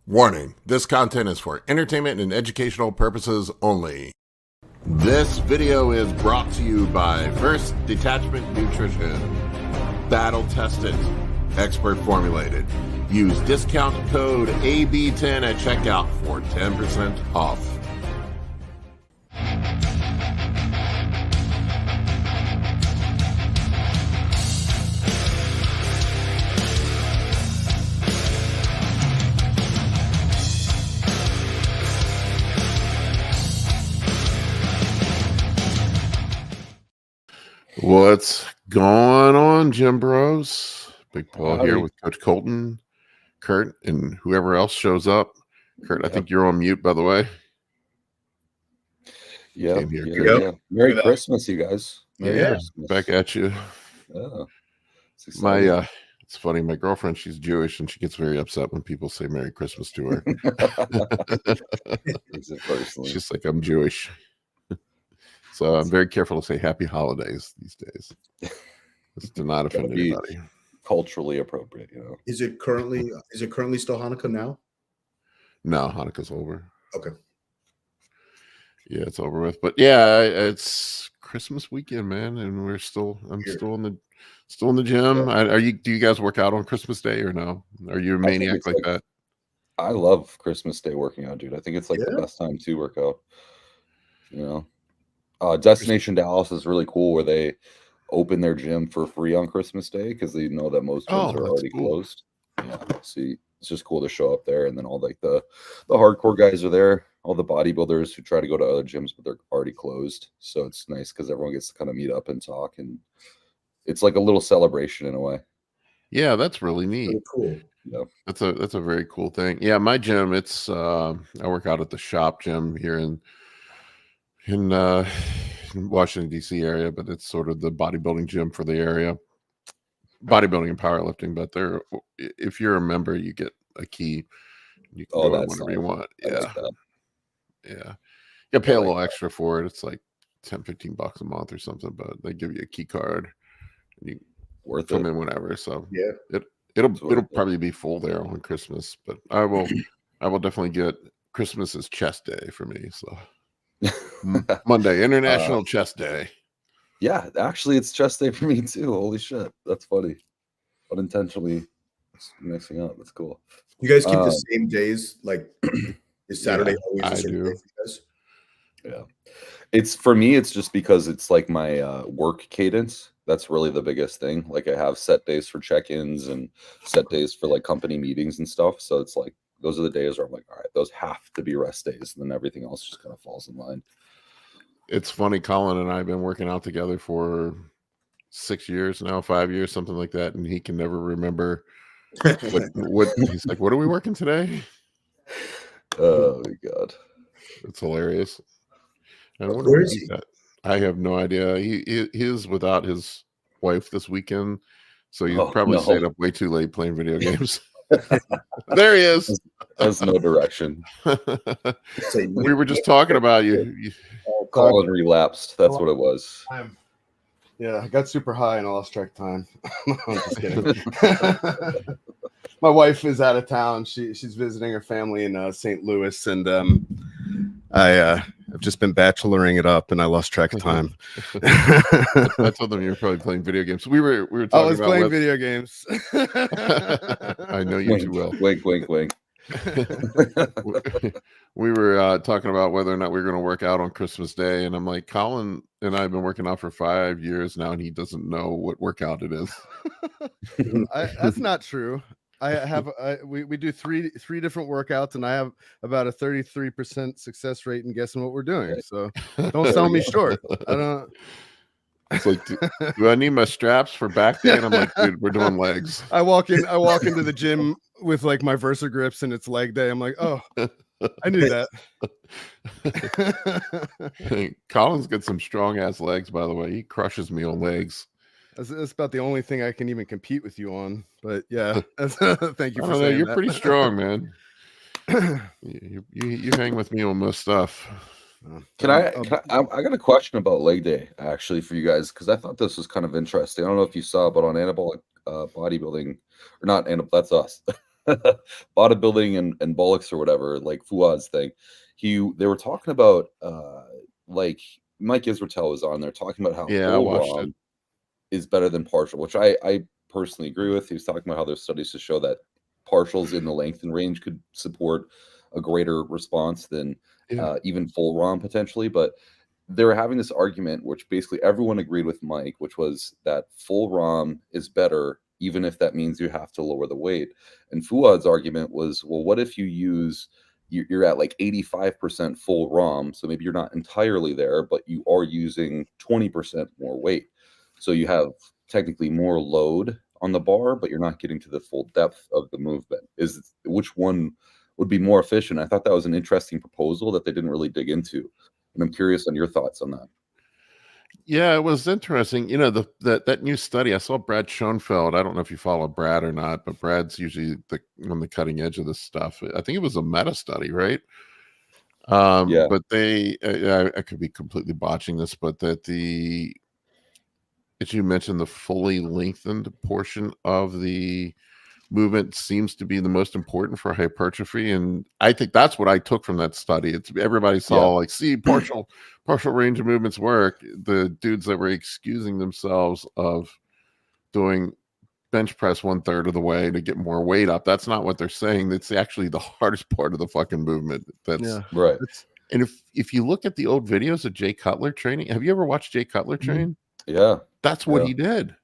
Warning, this content is for entertainment and educational purposes only. This video is brought to you by First Detachment Nutrition. Battle tested, expert formulated. Use discount code AB10 at checkout for 10% off. What's going on, Gym Bros? Big Paul here with Coach Kolton, Kurt, and whoever else shows up. Kurt, I think you're on mute, by the way. Yeah. Merry Christmas, you guys. Merry Christmas. Back at you. Yeah. It's funny. My girlfriend, she's Jewish, and she gets very upset when people say Merry Christmas to her. She's like, I'm Jewish. So I'm very careful to say happy holidays these days. Just to not offend anybody. Culturally appropriate, you know. Is it currently still Hanukkah now? No, Hanukkah's over. Okay. Yeah, it's over with. But yeah, it's Christmas weekend, man, and I'm still in the gym. Yeah. Do you guys work out on Christmas Day or no? Are you a maniac like that? I love Christmas Day working out, dude. I think it's like the best time to work out. You know. Destination Dallas is really cool where they open their gym for free on Christmas Day because they know that most gyms are already closed. Yeah, see, it's just cool to show up there, and then all like the hardcore guys are there, all the bodybuilders who try to go to other gyms but they're already closed. So it's nice because everyone gets to kind of meet up and talk, and it's like a little celebration in a way. Yeah, that's really neat. Really cool. Yeah, that's a very cool thing. Yeah, my gym, it's I work out at the shop gym here in Washington, D.C. area, but it's sort of the bodybuilding gym for the area. Bodybuilding and powerlifting, but if you're a member, you get a key. You can go whenever you want. Yeah. You pay a little extra for it. It's like $10-15 a month or something, but they give you a key card and you come in whenever. So yeah, it'll probably be full there on Christmas, but I will definitely get Christmas is chest day for me. So Monday, International Chest Day. Yeah, actually, it's chest day for me too. Holy shit, that's funny. Unintentionally mixing up. That's cool. You guys keep the same days? Like, is Saturday always the same day for you guys? Yeah, it's for me. It's just because it's like my work cadence. That's really the biggest thing. Like, I have set days for check-ins and set days for like company meetings and stuff. So it's like, those are the days where I'm like, all right, those have to be rest days. And then everything else just kind of falls in line. It's funny. Colin and I have been working out together for 6 years now, 5 years, something like that. And he can never remember what he's like, what are we working today? Oh my God. It's hilarious. And where is he? I have no idea. He is without his wife this weekend. So he's probably stayed up way too late playing video games. There he is. Has no direction. We were just talking about you. Colin relapsed. That's what it was. I got super high and I lost track of time. I'm just kidding. My wife is out of town. She's visiting her family in St. Louis, and I've just been bacheloring it up, and I lost track of time. I told them you were probably playing video games. We were talking about. I was playing video games. I know you too well. Wink, wink, wink. We were talking about whether or not we were going to work out on Christmas Day, and I'm like, Colin and I have been working out for 5 years now, and he doesn't know what workout it is. That's not true. We do three different workouts, and I have about a 33% success rate in guessing what we're doing. So don't sell me short. I don't. It's like, do I need my straps for back day? And I'm like, dude, we're doing legs. I walk into the gym with like my Versa grips, and it's leg day. I'm like, oh, I knew that. Hey, Colin's got some strong ass legs, by the way. He crushes me on legs. That's about the only thing I can even compete with you on. But yeah, thank you for saying you're that. pretty strong, man. You hang with me on most stuff. I got a question about leg day actually for you guys, because I thought this was kind of interesting. I don't know if you saw, but on Anabolic bodybuilding, or not, and that's us, bodybuilding and bullocks or whatever, like Fouad's thing. They were talking about like Mike Israetel was on there talking about how full ROM is better than partial, which I personally agree with. He was talking about how there's studies to show that partials in the length and range could support a greater response than even full ROM potentially. But they were having this argument, which basically everyone agreed with Mike, which was that full ROM is better, even if that means you have to lower the weight. And Fouad's argument was, well, what if you're at like 85% full ROM, so maybe you're not entirely there, but you are using 20% more weight. So you have technically more load on the bar, but you're not getting to the full depth of the movement. Which one would be more efficient? I thought that was an interesting proposal that they didn't really dig into. And I'm curious on your thoughts on that. Yeah, it was interesting. You know, that new study, I saw Brad Schoenfeld. I don't know if you follow Brad or not, but Brad's usually on the cutting edge of this stuff. I think it was a meta study, right? But I could be completely botching this, but as you mentioned, the fully lengthened portion of the movement seems to be the most important for hypertrophy, and I think that's what I took from that study. It's everybody saw like, see, partial range of movements work. The dudes that were excusing themselves of doing bench press 1/3 of the way to get more weight up, that's not what they're saying. That's actually the hardest part of the fucking movement. That's right. And if you look at the old videos of Jay Cutler training, have you ever watched Jay Cutler train? Yeah, that's what he did.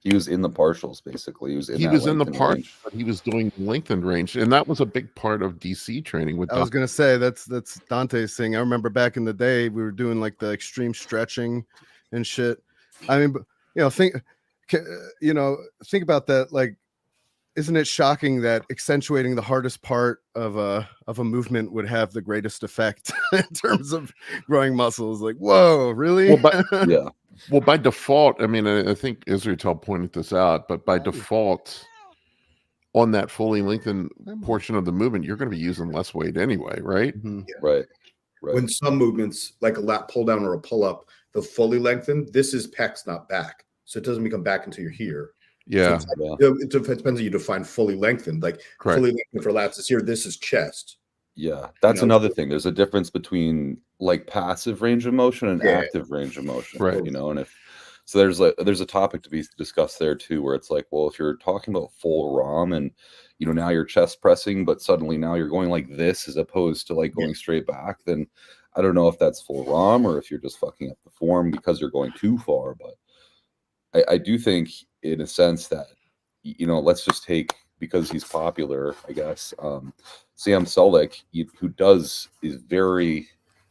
He was in the partials, basically. He was in the partials, but he was doing lengthened range, and that was a big part of DC training. With I was gonna say that's Dante's thing. I remember back in the day we were doing like the extreme stretching and shit. I mean, think about that. Like, isn't it shocking that accentuating the hardest part of a movement would have the greatest effect in terms of growing muscles? Like, whoa, really? Well, by default, I mean, I think Israetel pointed this out, but by default, on that fully lengthened portion of the movement, you're going to be using less weight anyway, right? Right. When some movements, like a lat pull down or a pull up, the fully lengthened, this is pecs, not back. So it doesn't become back until you're here. Yeah. So it depends on you define fully lengthened. Like fully lengthened for lats is here. This is chest. Yeah, that's another thing. There's a difference between like passive range of motion and active range of motion, right? You know, and there's a topic to be discussed there too, where it's like, well, if you're talking about full ROM and now you're chest pressing, but suddenly now you're going like this as opposed to like going straight back, then I don't know if that's full ROM or if you're just fucking up the form because you're going too far. But I do think, in a sense, that let's just take, because he's popular, I guess, Sam Sulek, who is very,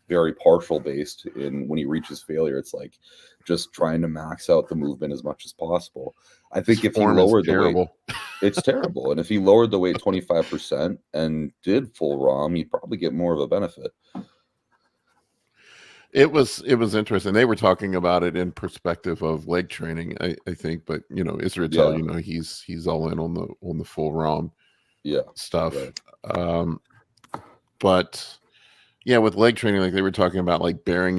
very partial based in when he reaches failure. It's like just trying to max out the movement as much as possible. I think if he lowered the weight, it's terrible. And if he lowered the weight 25% and did full ROM, you'd probably get more of a benefit. It was interesting. They were talking about it in perspective of leg training, I think, but Israetel, he's all in on the full ROM stuff. Right. But yeah, with leg training, like they were talking about, like bearing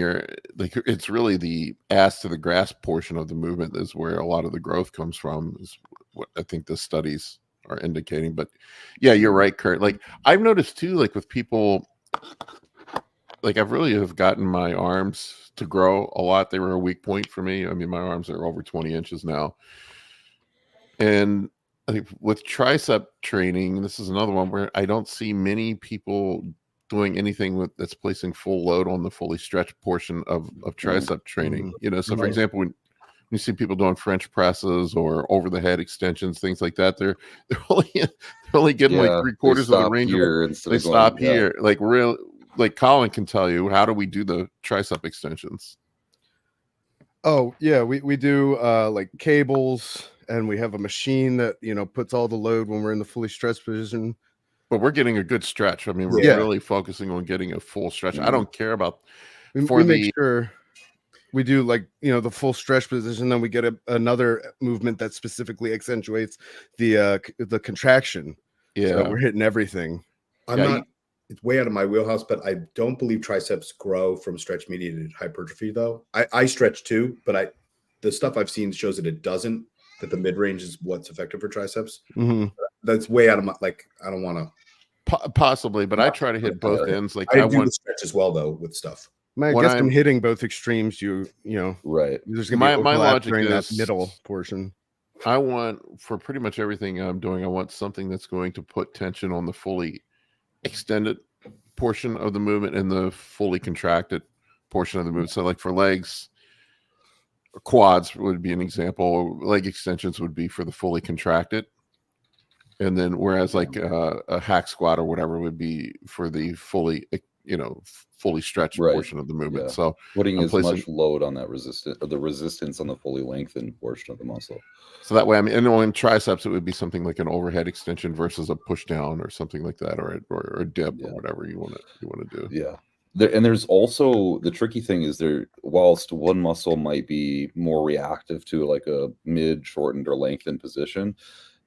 it's really the ass to the grass portion of the movement is where a lot of the growth comes from, is what I think the studies are indicating. But yeah, you're right, Kurt. Like I've noticed too, like with people, like I've really have gotten my arms to grow a lot. They were a weak point for me. I mean, my arms are over 20 inches now. And I think with tricep training, this is another one where I don't see many people doing anything that's placing full load on the fully stretched portion of tricep training. So for example, when you see people doing French presses or over the head extensions, things like that, they're only getting like 3/4 of the range. They stop here. Like Colin can tell you, how do we do the tricep extensions? Oh yeah, we do like cables, and we have a machine that puts all the load when we're in the fully stretched position. But we're getting a good stretch. I mean, we're really focusing on getting a full stretch. I don't care about we make sure we do like the full stretch position, then we get another movement that specifically accentuates the contraction. So we're hitting everything. It's way out of my wheelhouse, but I don't believe triceps grow from stretch mediated hypertrophy though. I stretch too, but the stuff I've seen shows that it doesn't. that the mid range is what's effective for triceps. Mm-hmm. That's way out of my I don't want to. Possibly, but I try to hit both ends. Like I I do want the stretch as well though with stuff. I guess I'm hitting both extremes. You know, right. There's gonna be my logic during is that middle portion. I want, for pretty much everything I'm doing, I want something that's going to put tension on the fully extended portion of the movement and the fully contracted portion of the movement. So like for legs, quads would be an example. Leg extensions would be for the fully contracted. And then whereas like a hack squat or whatever would be for the fully, fully stretched portion of the movement. Yeah. So putting as much load on that resistance on the fully lengthened portion of the muscle. So that way, I mean, and on triceps, it would be something like an overhead extension versus a push down or something like that, or a dip or whatever you want to do. Yeah. There's also the tricky thing is whilst one muscle might be more reactive to like a mid, shortened, or lengthened position,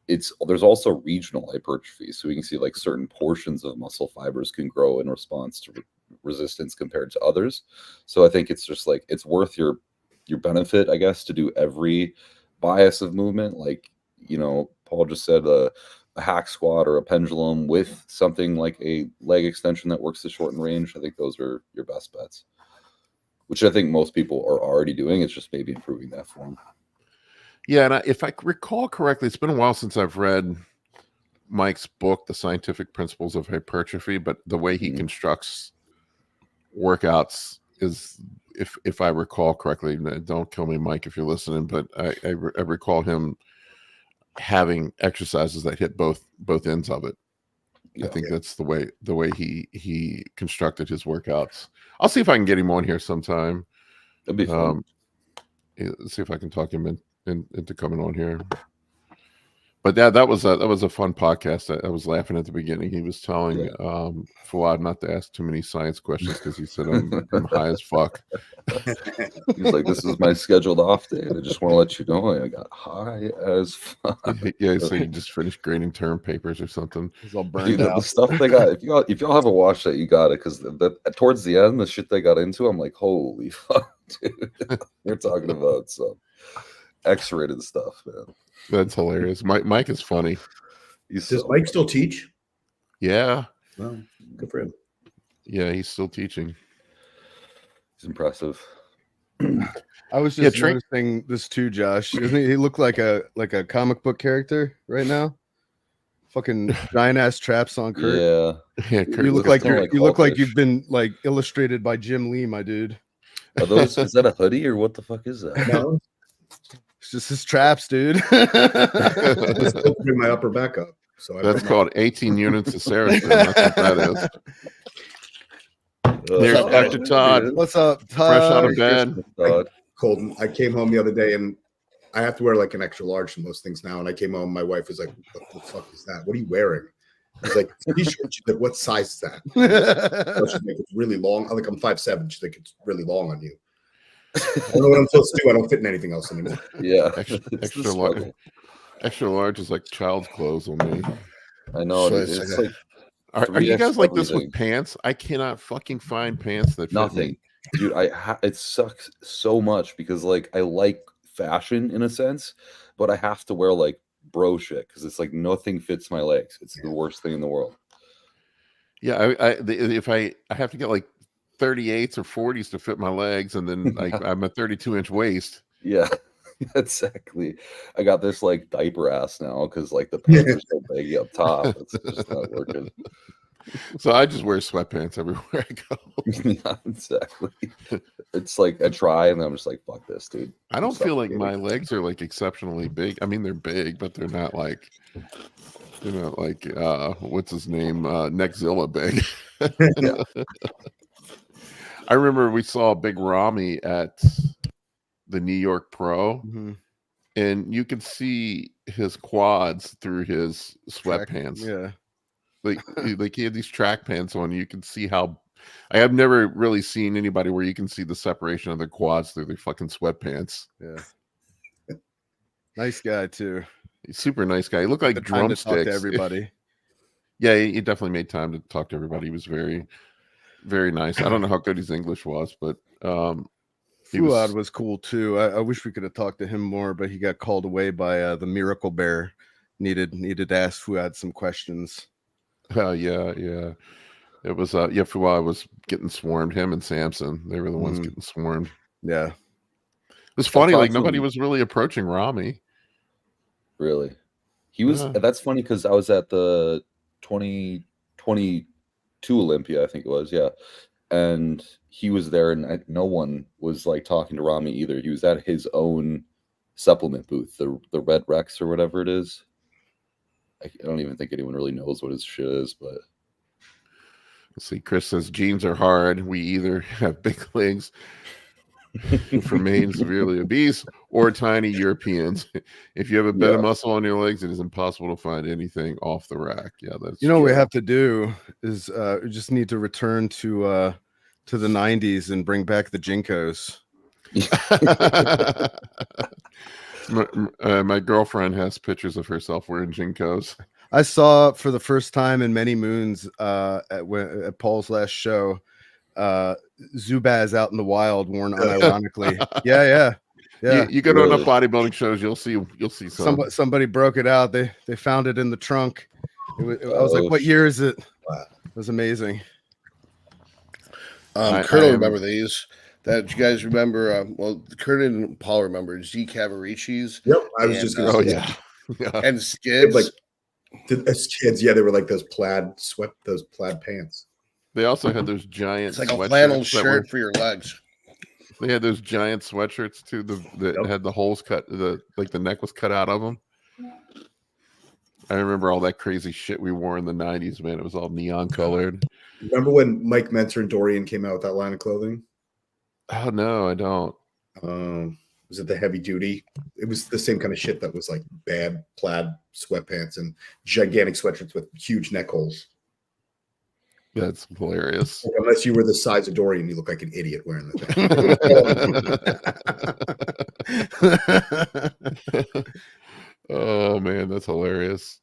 there's also regional hypertrophy. So we can see like certain portions of muscle fibers can grow in response to resistance compared to others. So I think it's just like it's worth your benefit, I guess, to do every bias of movement. Like, Paul just said a hack squat or a pendulum with something like a leg extension that works to shorten range. I think those are your best bets, which I think most people are already doing. It's just maybe improving that form. Yeah, and if I recall correctly, it's been a while since I've read Mike's book, The Scientific Principles of Hypertrophy, but the way he constructs workouts is, if I recall correctly, don't kill me, Mike, if you're listening, but I recall him having exercises that hit both ends of it. I think that's the way he constructed his workouts. I'll see if I can get him on here sometime. That'd be fun. See if I can talk him into coming on here. But that was a fun podcast. I was laughing at the beginning. He was telling Fouad not to ask too many science questions because he said I'm high as fuck. He's like, this is my scheduled off day. I just want to let you know I got high as fuck. Yeah, so you just finished grading term papers or something. He's all burned out. The stuff they got. If y'all haven't watched that, you got it, because towards the end, the shit they got into, I'm like, holy fuck, dude. You're talking about some X-rated stuff, man. That's hilarious. Mike is funny. Does Mike still teach? Yeah. Well, good for him. Yeah, he's still teaching. It's impressive. I was just noticing this too, Josh. Doesn't he look like a comic book character right now? Fucking giant ass traps on Kurt. Yeah. You look like you've been like illustrated by Jim Lee, my dude. Are those? Is that a hoodie or what the fuck is that? No. It's just his traps, dude. Let's bring my upper back up. So that's called 18 units of Serostim. That's what that is. There's Dr. Todd. What's up, Todd? Fresh out of bed. Colton, I came home the other day and I have to wear like an extra large for most things now. And I came home, my wife was like, "What the fuck is that? What are you wearing?" I was like, "T-shirt." She's like, "What size is that?" So she's like, "It's really long." I'm like, "I'm 5'7". She's like, "It's really long on you." I don't know what I'm supposed to do. I don't fit in anything else anymore. Yeah, extra large. Extra large is like child's clothes on me. I know. So it's like, are you guys like this with pants? I cannot fucking find pants that fit nothing, me. dude. It sucks so much because like I like fashion in a sense, but I have to wear like bro shit because it's like nothing fits my legs. It's the worst thing in the world. Yeah, if I have to get like 38s or 40s to fit my legs, and then I'm a 32-inch waist. Yeah, exactly. I got this like diaper ass now because like the pants are so baggy up top. It's just not working. So I just wear sweatpants everywhere I go. Yeah, exactly. It's like I try and I'm just like, fuck this, dude. I don't feel like my legs are like exceptionally big. I mean, they're big, but they're not like, like what's his name? Neckzilla big. I remember we saw Big Ramy at the New York Pro, and you could see his quads through his sweatpants. Yeah. Like he had these track pants on. You can see how I have never really seen anybody where you can see the separation of their quads through their fucking sweatpants. Yeah. Nice guy too. He's super nice guy. He looked like drumsticks. To talk to everybody. Yeah, he definitely made time to talk to everybody. He was very, very nice. I don't know how good his English was, but Fouad was cool too. I wish we could have talked to him more, but he got called away by the Miracle Bear. Needed to ask Fouad some questions. Oh yeah. It was Fouad was getting swarmed. Him and Samson, they were the ones getting swarmed. Yeah, it was funny. Like nobody was really approaching Ramy. Really, he was. Yeah. That's funny because I was at the 2022 Olympia, I think it was. Yeah, and he was there, and no one was like talking to Ramy either. He was at his own supplement booth, the Red Rex or whatever it is. I don't even think anyone really knows what his shit is, but. Let's see, Chris says genes are hard. We either have big legs who remain severely obese or tiny Europeans. If you have a bit of muscle on your legs, it is impossible to find anything off the rack. Yeah, that's what we have to do is we just need to return to the 90s and bring back the Jinkos. My girlfriend has pictures of herself wearing Jinkos. I saw for the first time in many moons at Paul's last show, Zubaz out in the wild, worn unironically. Yeah. You go to enough bodybuilding shows, you'll see somebody broke it out. They found it in the trunk. I was like, what year is it? Wow. It was amazing. Kurt will remember these. That you guys remember? Kurt and Paul remember Z Cavaricci's. Yep, I was just going to say. Yeah. And Skids. As kids, they were like those plaid pants. They also had those giant. It's like a flannel shirt for your legs. They had those giant sweatshirts too. That had the holes cut. The neck was cut out of them. I remember all that crazy shit we wore in the 90s, man. It was all neon colored. Remember when Mike Mentzer and Dorian came out with that line of clothing? Oh no, I don't. Was it the heavy duty? It was the same kind of shit that was like bad plaid sweatpants and gigantic sweatshirts with huge neck holes. That's hilarious. Like, unless you were the size of Dorian, you look like an idiot wearing the thing. Oh man, that's hilarious.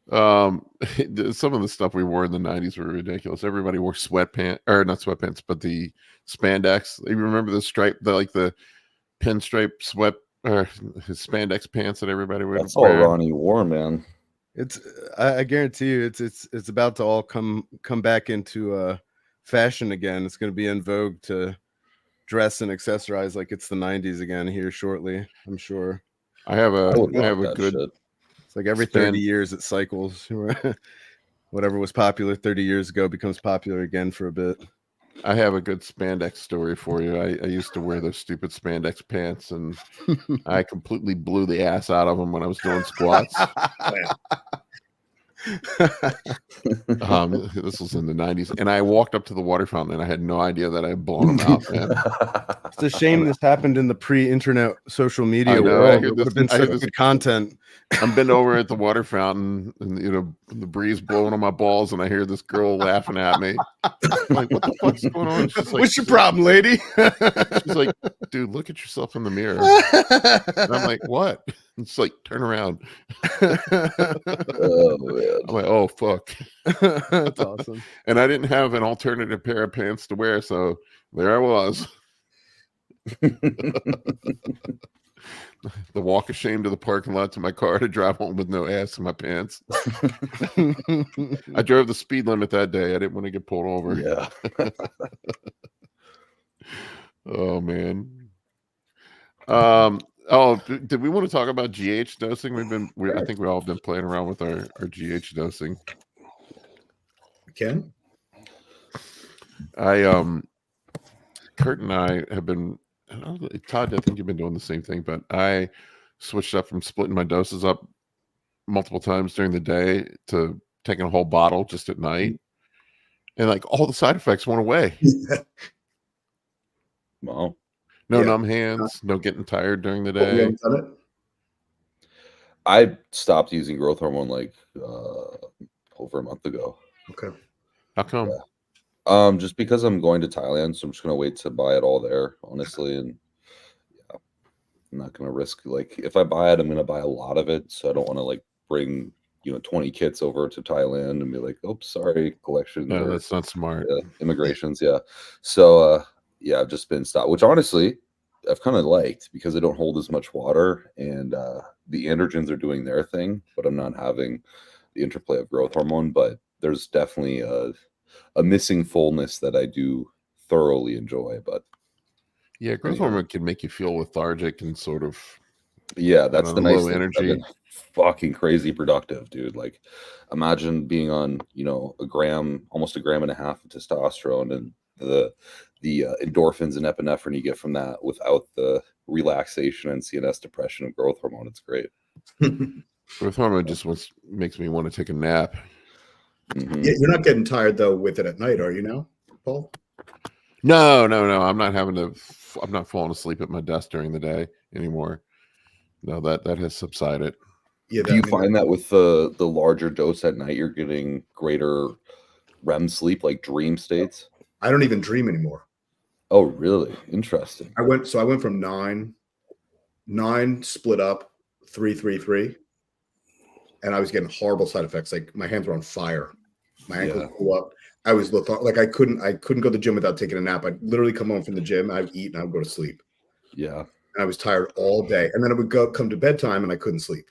Some of the stuff we wore in the 90s were ridiculous. Everybody wore sweatpants, or not sweatpants, but the spandex. You remember the stripe, the pinstripe sweat or his spandex pants that everybody would That's wear. All Ronnie wore, man. I guarantee you it's about to all come back into fashion again. It's going to be in vogue to dress and accessorize like it's the 90s again here shortly, I'm sure. I have a good shit. It's like every 30 years it cycles. Whatever was popular 30 years ago becomes popular again for a bit. I have a good spandex story for you. I used to wear those stupid spandex pants, and I completely blew the ass out of them when I was doing squats. This was in the 90s, and I walked up to the water fountain, and I had no idea that I had blown them out, man. It's a shame this happened in the pre-internet social media world. It would have been such good content. I'm bent over at the water fountain, and the breeze blowing on my balls, and I hear this girl laughing at me. I'm like, what the fuck's going on? She's like, what's your problem, lady? She's like, dude, look at yourself in the mirror. And I'm like, what? It's like, turn around. Oh man. I'm like, oh fuck. That's awesome. And I didn't have an alternative pair of pants to wear, so there I was. The walk of shame to the parking lot to my car to drive home with no ass in my pants. I drove the speed limit that day. I didn't want to get pulled over. Yeah. Oh man. Did we want to talk about GH dosing? I think we all have been playing around with our GH dosing. Ken? Kurt and I have been, Todd, I think you've been doing the same thing, but I switched up from splitting my doses up multiple times during the day to taking a whole bottle just at night. And like all the side effects went away. Wow. No numb hands, no getting tired during the day. You haven't done it? I stopped using growth hormone like over a month ago. Okay. How come? Yeah. Just because I'm going to Thailand, so I'm just gonna wait to buy it all there, honestly. And yeah, I'm not gonna risk, like, if I buy it, I'm gonna buy a lot of it. So I don't want to like bring 20 kits over to Thailand and be like, oh, sorry, collection. No, that's not smart. Immigrations, yeah. So yeah, I've just been stopped, which honestly I've kind of liked because I don't hold as much water, and the androgens are doing their thing, but I'm not having the interplay of growth hormone. But there's definitely a missing fullness that I do thoroughly enjoy. But Yeah, growth hormone can make you feel lethargic and sort of that's the nice low thing. energy. I've been fucking crazy productive, dude. Like, imagine being on almost a gram and a half of testosterone, and the endorphins and epinephrine you get from that without the relaxation and CNS depression of growth hormone. It's great. Growth hormone just makes me want to take a nap. Mm-hmm. Yeah, you're not getting tired though with it at night, are you now, Paul? No. I'm not falling asleep at my desk during the day anymore. No, that has subsided. Yeah. Do you find that with the larger dose at night, you're getting greater REM sleep, like dream states? I don't even dream anymore. Oh, really? Interesting. I went from 9 split up 3-3-3, and I was getting horrible side effects. Like my hands were on fire, my ankles blew up. I was like I couldn't go to the gym without taking a nap. I'd literally come home from the gym, I'd eat, and I would go to sleep. Yeah. And I was tired all day, and then I would come to bedtime, and I couldn't sleep.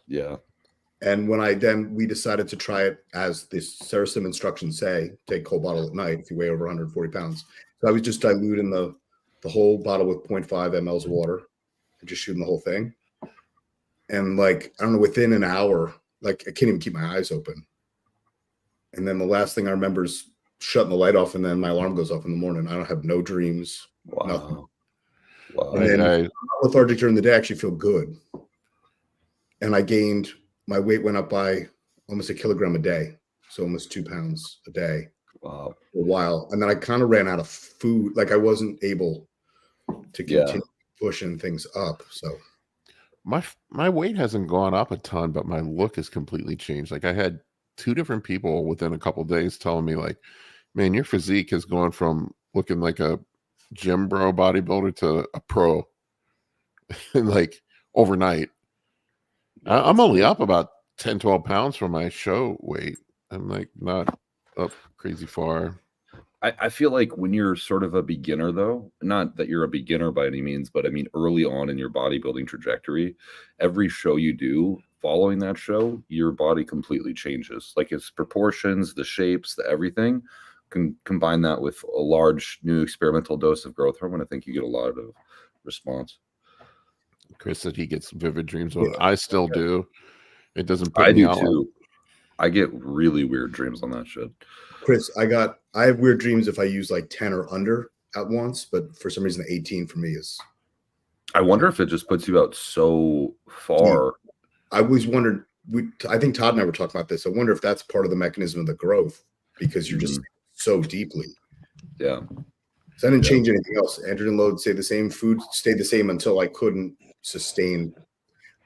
Yeah. And when we decided to try it as the Serostim instructions say, take whole bottle at night if you weigh over 140 pounds. So I was just diluting the whole bottle with 0.5 mLs of water and just shooting the whole thing. And like, I don't know, within an hour, like I can't even keep my eyes open. And then the last thing I remember is shutting the light off, and then my alarm goes off in the morning. I don't have no dreams, nothing. Wow. And then lethargic during the day, I actually feel good. And my weight went up by almost 1 kilogram a day. So almost 2 pounds a day. Wow. For a while. And then I kind of ran out of food. Like I wasn't able to continue pushing things up. So my weight hasn't gone up a ton, but my look has completely changed. Like I had 2 different people within a couple of days telling me like, man, your physique has gone from looking like a gym bro bodybuilder to a pro like overnight. I'm only up about 10-12 pounds from my show weight. I'm like not up crazy far. I feel like when you're sort of a beginner, though, not that you're a beginner by any means, but I mean early on in your bodybuilding trajectory, every show you do following that show, your body completely changes. Like its proportions, the shapes, the everything. Can combine that with a large new experimental dose of growth hormone, I think you get a lot of response. Chris said he gets vivid dreams. I still do. It doesn't put I me do out. too. I get really weird dreams on that shit. Chris, I have weird dreams if I use like 10 or under at once, but for some reason the 18 for me is. I wonder if it just puts you out so far. I always wondered. I think Todd and I were talking about this. I wonder if that's part of the mechanism of the growth because you're just so deeply. Yeah. So I didn't change anything else. Androgen load stayed the same. Food stayed the same until I couldn't sustain.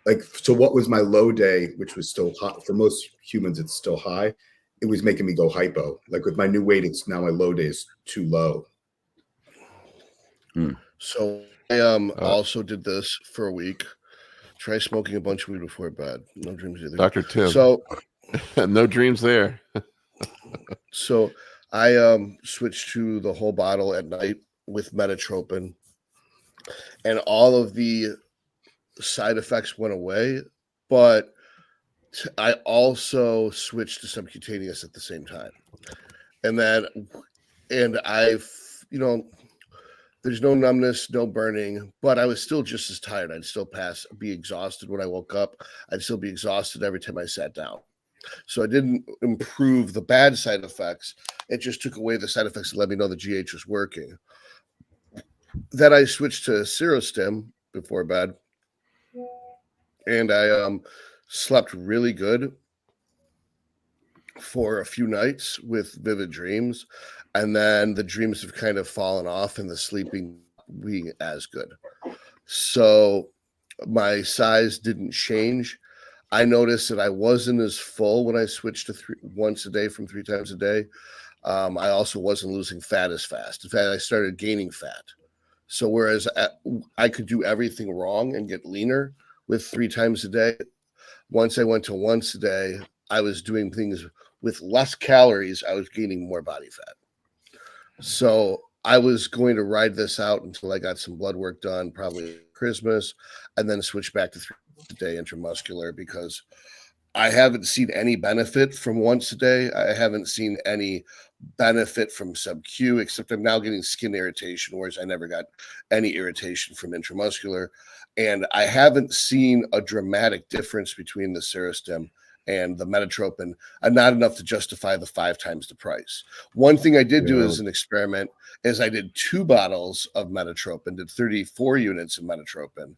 Like, so what was my low day, which was still hot for most humans, it's still high. It was making me go hypo. Like with my new weight, it's now my low day is too low. So I also did this for a week. Try smoking a bunch of weed before bed. No dreams either. Dr. Tim. So no dreams there. So I switched to the whole bottle at night with Meditropin, and all of the side effects went away, but I also switched to subcutaneous at the same time. And I've, there's no numbness, no burning, but I was still just as tired. I'd still be exhausted when I woke up. I'd still be exhausted every time I sat down. So I didn't improve the bad side effects. It just took away the side effects and let me know the GH was working. Then I switched to Serostim before bed, and I slept really good for a few nights with vivid dreams, and then the dreams have kind of fallen off and the sleeping being as good. So my size didn't change. I noticed that I wasn't as full when I switched to once a day from 3 times a day. I also wasn't losing fat as fast. In fact, I started gaining fat. So whereas I could do everything wrong and get leaner with 3 times a day, once I went to once a day, I was doing things with less calories. I was gaining more body fat. So I was going to ride this out until I got some blood work done, probably Christmas, and then switch back to 3-a-day intramuscular because I haven't seen any benefit from once a day. I haven't seen any benefit from sub-Q, except I'm now getting skin irritation, whereas I never got any irritation from intramuscular. And I haven't seen a dramatic difference between the Serostim and the Meditropin, and not enough to justify the 5 times the price. One thing I did do as an experiment is I did 2 bottles of Meditropin, did 34 units of Meditropin,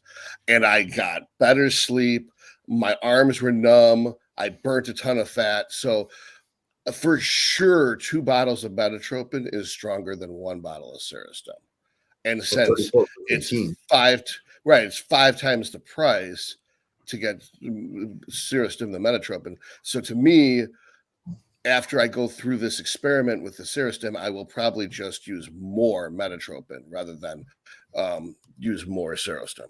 and I got better sleep. My arms were numb. I burnt a ton of fat. So for sure, 2 bottles of Meditropin is stronger than 1 bottle of Serostim. And since it's 5 times the price to get Serostim the Meditropin. So to me, after I go through this experiment with the Serostim, I will probably just use more Meditropin rather than use more Serostim.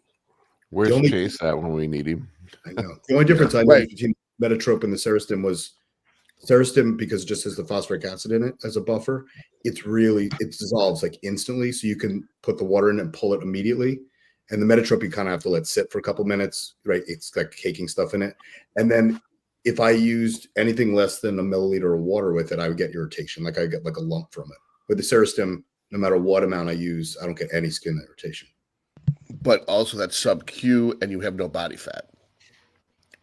Where's Chase at when we need him? I know. The only difference I know between Meditropin and the Serostim was Serostim, because it just has the phosphoric acid in it as a buffer, it dissolves like instantly. So you can put the water in and pull it immediately. And the Meditropin you kind of have to let sit for a couple minutes, right? It's like caking stuff in it. And then if I used anything less than a milliliter of water with it, I would get irritation. Like I get like a lump from it. With the Serostim, no matter what amount I use, I don't get any skin irritation. But also that's sub-Q and you have no body fat.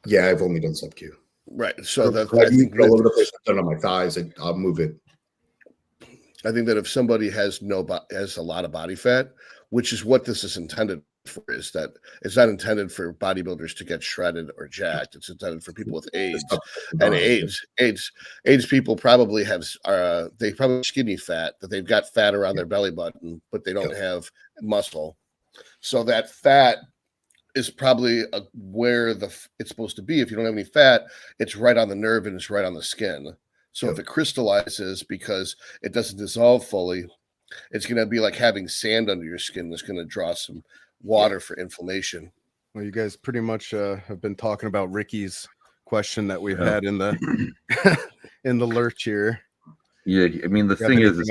Yeah, I've only done sub-Q. Right. So I think all over the place. I've done on my thighs. I'll move it. I think that if somebody has a lot of body fat, which is what this is intended for, is that it's not intended for bodybuilders to get shredded or jacked. It's intended for people with AIDS. And AIDS people probably have they probably supposed fat, that they've got fat around their belly button, but they don't have muscle. So that fat is probably where it's supposed to be. If you don't have any fat, it's right on the nerve and it's right on the skin. So if it crystallizes because it doesn't dissolve fully, it's going to be like having sand under your skin that's going to draw some water for inflammation. Well, you guys pretty much have been talking about Ricky's question that we've had in the in the lurch here. Yeah, I mean the thing is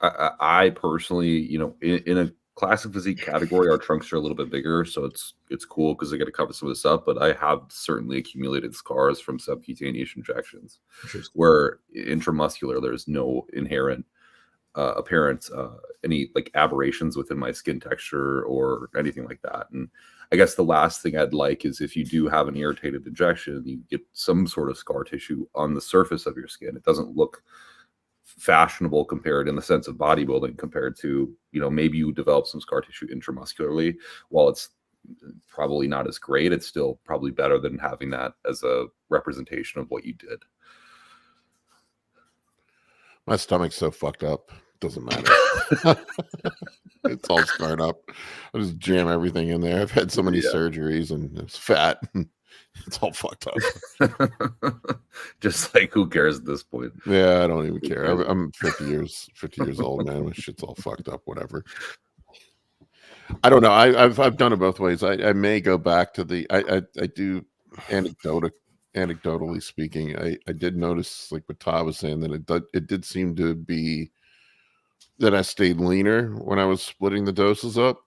I personally, in a classic physique category, our trunks are a little bit bigger, so it's cool because I get to cover some of this up. But I have certainly accumulated scars from subcutaneous injections, where intramuscular there's no inherent apparent any like aberrations within my skin texture or anything like that. And I guess the last thing I'd like is if you do have an irritated injection, you get some sort of scar tissue on the surface of your skin. It doesn't look fashionable compared in the sense of bodybuilding compared to, maybe you develop some scar tissue intramuscularly. While it's probably not as great, it's still probably better than having that as a representation of what you did. My stomach's so fucked up. Doesn't matter. It's all scarred up. I just jam everything in there. I've had so many surgeries and it's fat. It's all fucked up. Just like, who cares at this point? Yeah, I don't even care. I'm 50 years old, man. My shit's all fucked up. Whatever. I don't know. I've done it both ways. I may go back to the. I do anecdotally speaking. I did notice, like what Todd was saying, that it did seem to be that I stayed leaner when I was splitting the doses up.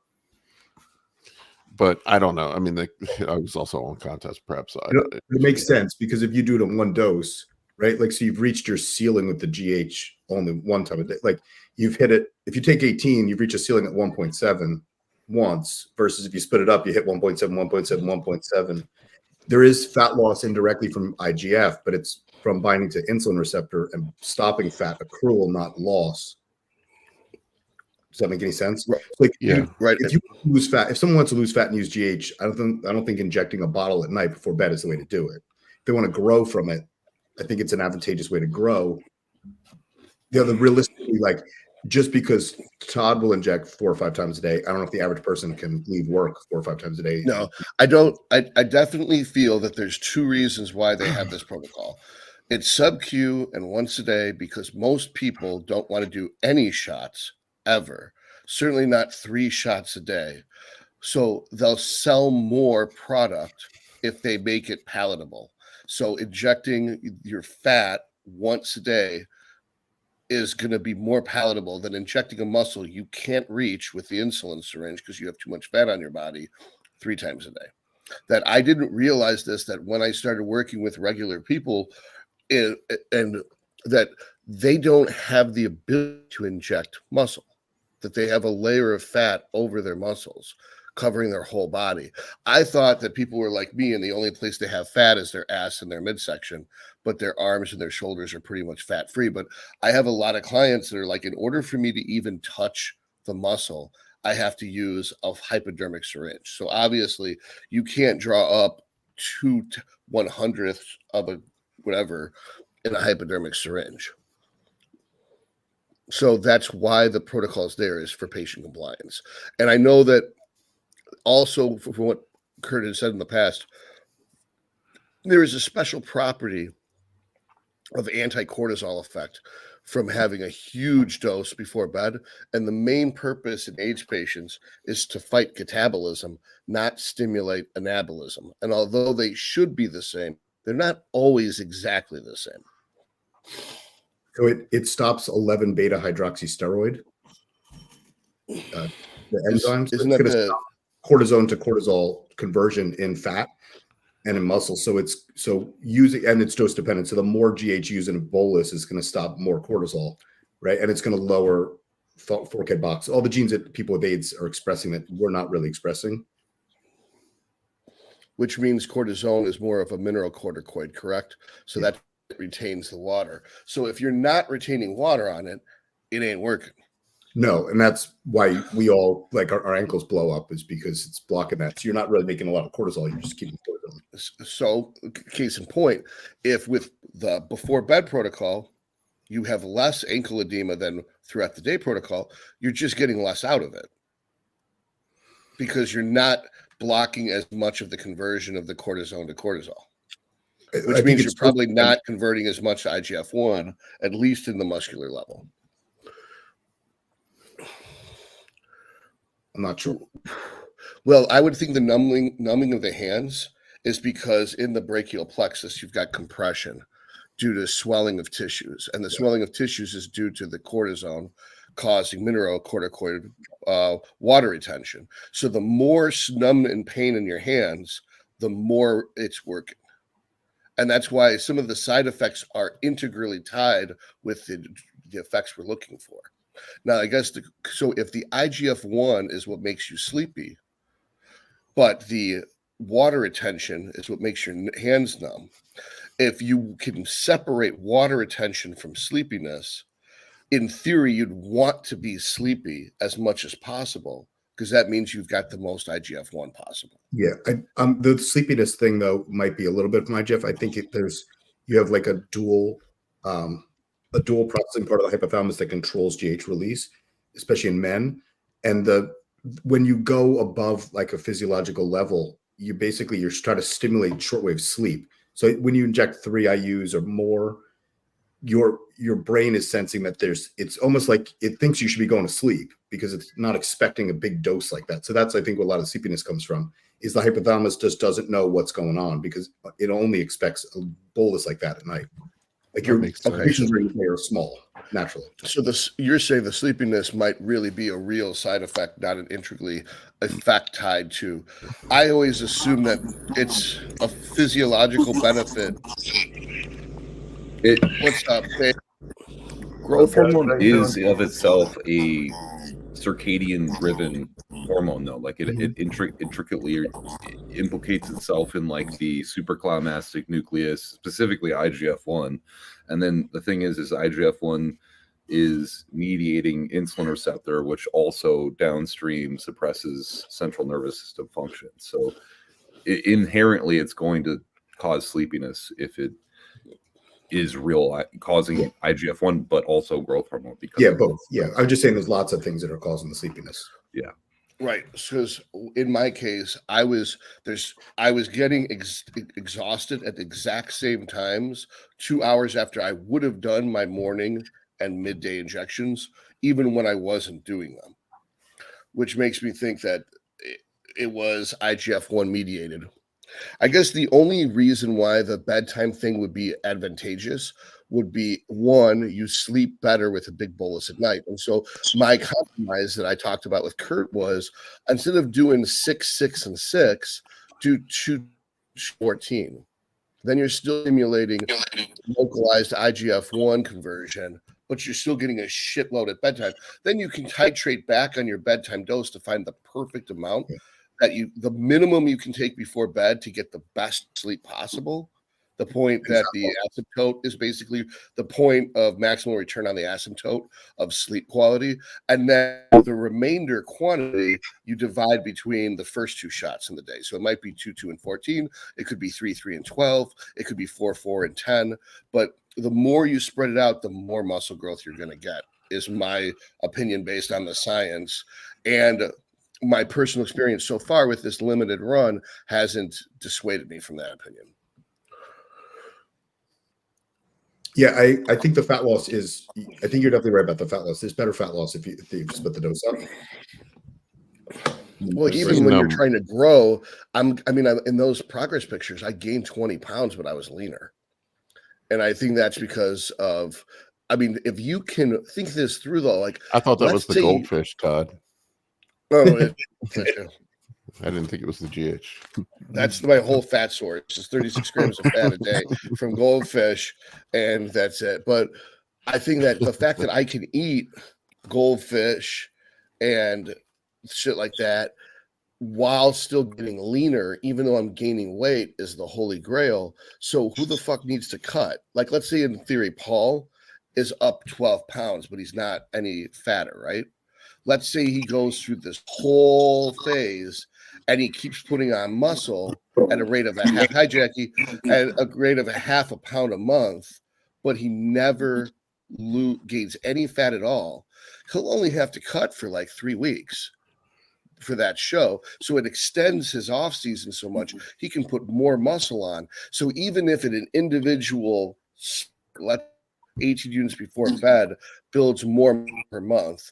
But I don't know. I mean, I was also on contest prep, so it makes sense because if you do it in one dose, right? Like, so you've reached your ceiling with the GH only one time a day. Like, you've hit it. If you take 18, you've reached a ceiling at 1.7 once, versus if you split it up, you hit 1.7, 1.7, 1.7. There is fat loss indirectly from IGF, but it's from binding to insulin receptor and stopping fat accrual, not loss. Does that make any sense? Right. Like, right. If you lose fat, if someone wants to lose fat and use GH, I don't think injecting a bottle at night before bed is the way to do it. If they want to grow from it, I think it's an advantageous way to grow. The other, realistically, like, just because Todd will inject 4 or 5 times a day, I don't know if the average person can leave work 4 or 5 times a day. No, I don't. I definitely feel that there's 2 reasons why they have this protocol. It's sub-Q and once a day because most people don't want to do any shots ever. Certainly not 3 shots a day. So they'll sell more product if they make it palatable. So injecting your fat once a day is going to be more palatable than injecting a muscle you can't reach with the insulin syringe because you have too much fat on your body 3 times a day. That I didn't realize this, that when I started working with regular people and that they don't have the ability to inject muscle, that they have a layer of fat over their muscles covering their whole body. I thought that people were like me and the only place they have fat is their ass and their midsection, but their arms and their shoulders are pretty much fat free. But I have a lot of clients that are like, in order for me to even touch the muscle, I have to use a hypodermic syringe. So obviously you can't draw up 2/100th of a whatever in a hypodermic syringe. So that's why the protocol is there, is for patient compliance. And I know that also, for what Kurt had said in the past, there is a special property of anti-cortisol effect from having a huge dose before bed. And the main purpose in AIDS patients is to fight catabolism, not stimulate anabolism. And although they should be the same, they're not always exactly the same. So it stops 11 beta hydroxysteroid. The enzymes. Isn't that the cortisone to cortisol conversion in fat and in muscle? So it's using, and it's dose dependent. So the more GH used in a bolus is going to stop more cortisol, right? And it's going to lower forehead box, all the genes that people with AIDS are expressing that we're not really expressing. Which means cortisone is more of a mineral corticoid, correct? So that retains the water. So if you're not retaining water on it, it ain't working. No, and that's why we all like our ankles blow up, is because it's blocking that. So you're not really making a lot of cortisol. You're just keeping cortisol. So case in point, if with the before bed protocol, you have less ankle edema than throughout the day protocol, you're just getting less out of it because you're not blocking as much of the conversion of the cortisone to cortisol, which means you're probably not converting as much to IGF-1, at least in the muscular level. I'm not sure. Well, I would think the numbing of the hands is because in the brachial plexus, you've got compression due to swelling of tissues. And the swelling of tissues is due to the cortisone causing mineralocorticoid water retention. So the more numb and pain in your hands, the more it's working. And that's why some of the side effects are integrally tied with the effects we're looking for. Now, I guess, so if the IGF-1 is what makes you sleepy, but the water retention is what makes your hands numb, if you can separate water retention from sleepiness, in theory, you'd want to be sleepy as much as possible, because that means you've got the most IGF-1 possible. Yeah. The sleepiness thing, though, might be a little bit from IGF. I think you have like a dual processing part of the hypothalamus that controls GH release, especially in men. And when you go above like a physiological level, you're trying to stimulate shortwave sleep. So when you inject 3 IUs or more, your brain is sensing that it's almost like it thinks you should be going to sleep because it's not expecting a big dose like that. So that's, I think, what a lot of sleepiness comes from, is the hypothalamus just doesn't know what's going on because it only expects a bolus like that at night. Like your visions are small naturally. So you're saying the sleepiness might really be a real side effect, not an integrally effect tied to. I always assume that it's a physiological benefit. What's up, babe? Growth hormone is of itself a circadian-driven hormone, though. Like it intricately implicates itself in like the supraclamastic nucleus, specifically IGF-1. And then the thing is IGF-1 is mediating insulin receptor, which also downstream suppresses central nervous system function. So inherently, it's going to cause sleepiness if it is causing IGF-1, but also growth hormone. Both. Yeah, I'm just saying there's lots of things that are causing the sleepiness. Yeah, right. Because in my case, I was getting exhausted at the exact same times 2 hours after I would have done my morning and midday injections, even when I wasn't doing them, which makes me think that it was IGF-1 mediated. I guess the only reason why the bedtime thing would be advantageous would be, one, you sleep better with a big bolus at night. And so my compromise that I talked about with Kurt was, instead of doing 6, 6, and 6, do 2, 14. Then you're still stimulating localized IGF-1 conversion, but you're still getting a shitload at bedtime. Then you can titrate back on your bedtime dose to find the perfect amount that the minimum you can take before bed to get the best sleep possible. The point that the asymptote is basically the point of maximal return on the asymptote of sleep quality. And then the remainder quantity you divide between the first 2 shots in the day. So it might be 2, 2, and 14. It could be 3, 3, and 12. It could be 4, 4, and 10. But the more you spread it out, the more muscle growth you're going to get, is my opinion based on the science. And my personal experience so far with this limited run hasn't dissuaded me from that opinion. Yeah, I think the fat loss is, I think you're definitely right about the fat loss. There's better fat loss if you split the dose up. Well, even when you're trying to grow, in those progress pictures, I gained 20 pounds, but I was leaner. And I think that's because of, if you can think this through though, like, I thought that was the goldfish, Todd. Oh, I didn't think it was the GH. That's my whole fat source. It's 36 grams of fat a day from goldfish, and that's it. But I think that the fact that I can eat goldfish and shit like that while still getting leaner, even though I'm gaining weight, is the holy grail. So who the fuck needs to cut? Like, let's say in theory, Paul is up 12 pounds, but he's not any fatter, right? Let's say he goes through this whole phase and he keeps putting on muscle at a rate of a half a pound a month, but he never gains any fat at all. He'll only have to cut for like 3 weeks for that show. So it extends his off season so much he can put more muscle on. So even if in an individual, 18 units before bed builds more per month,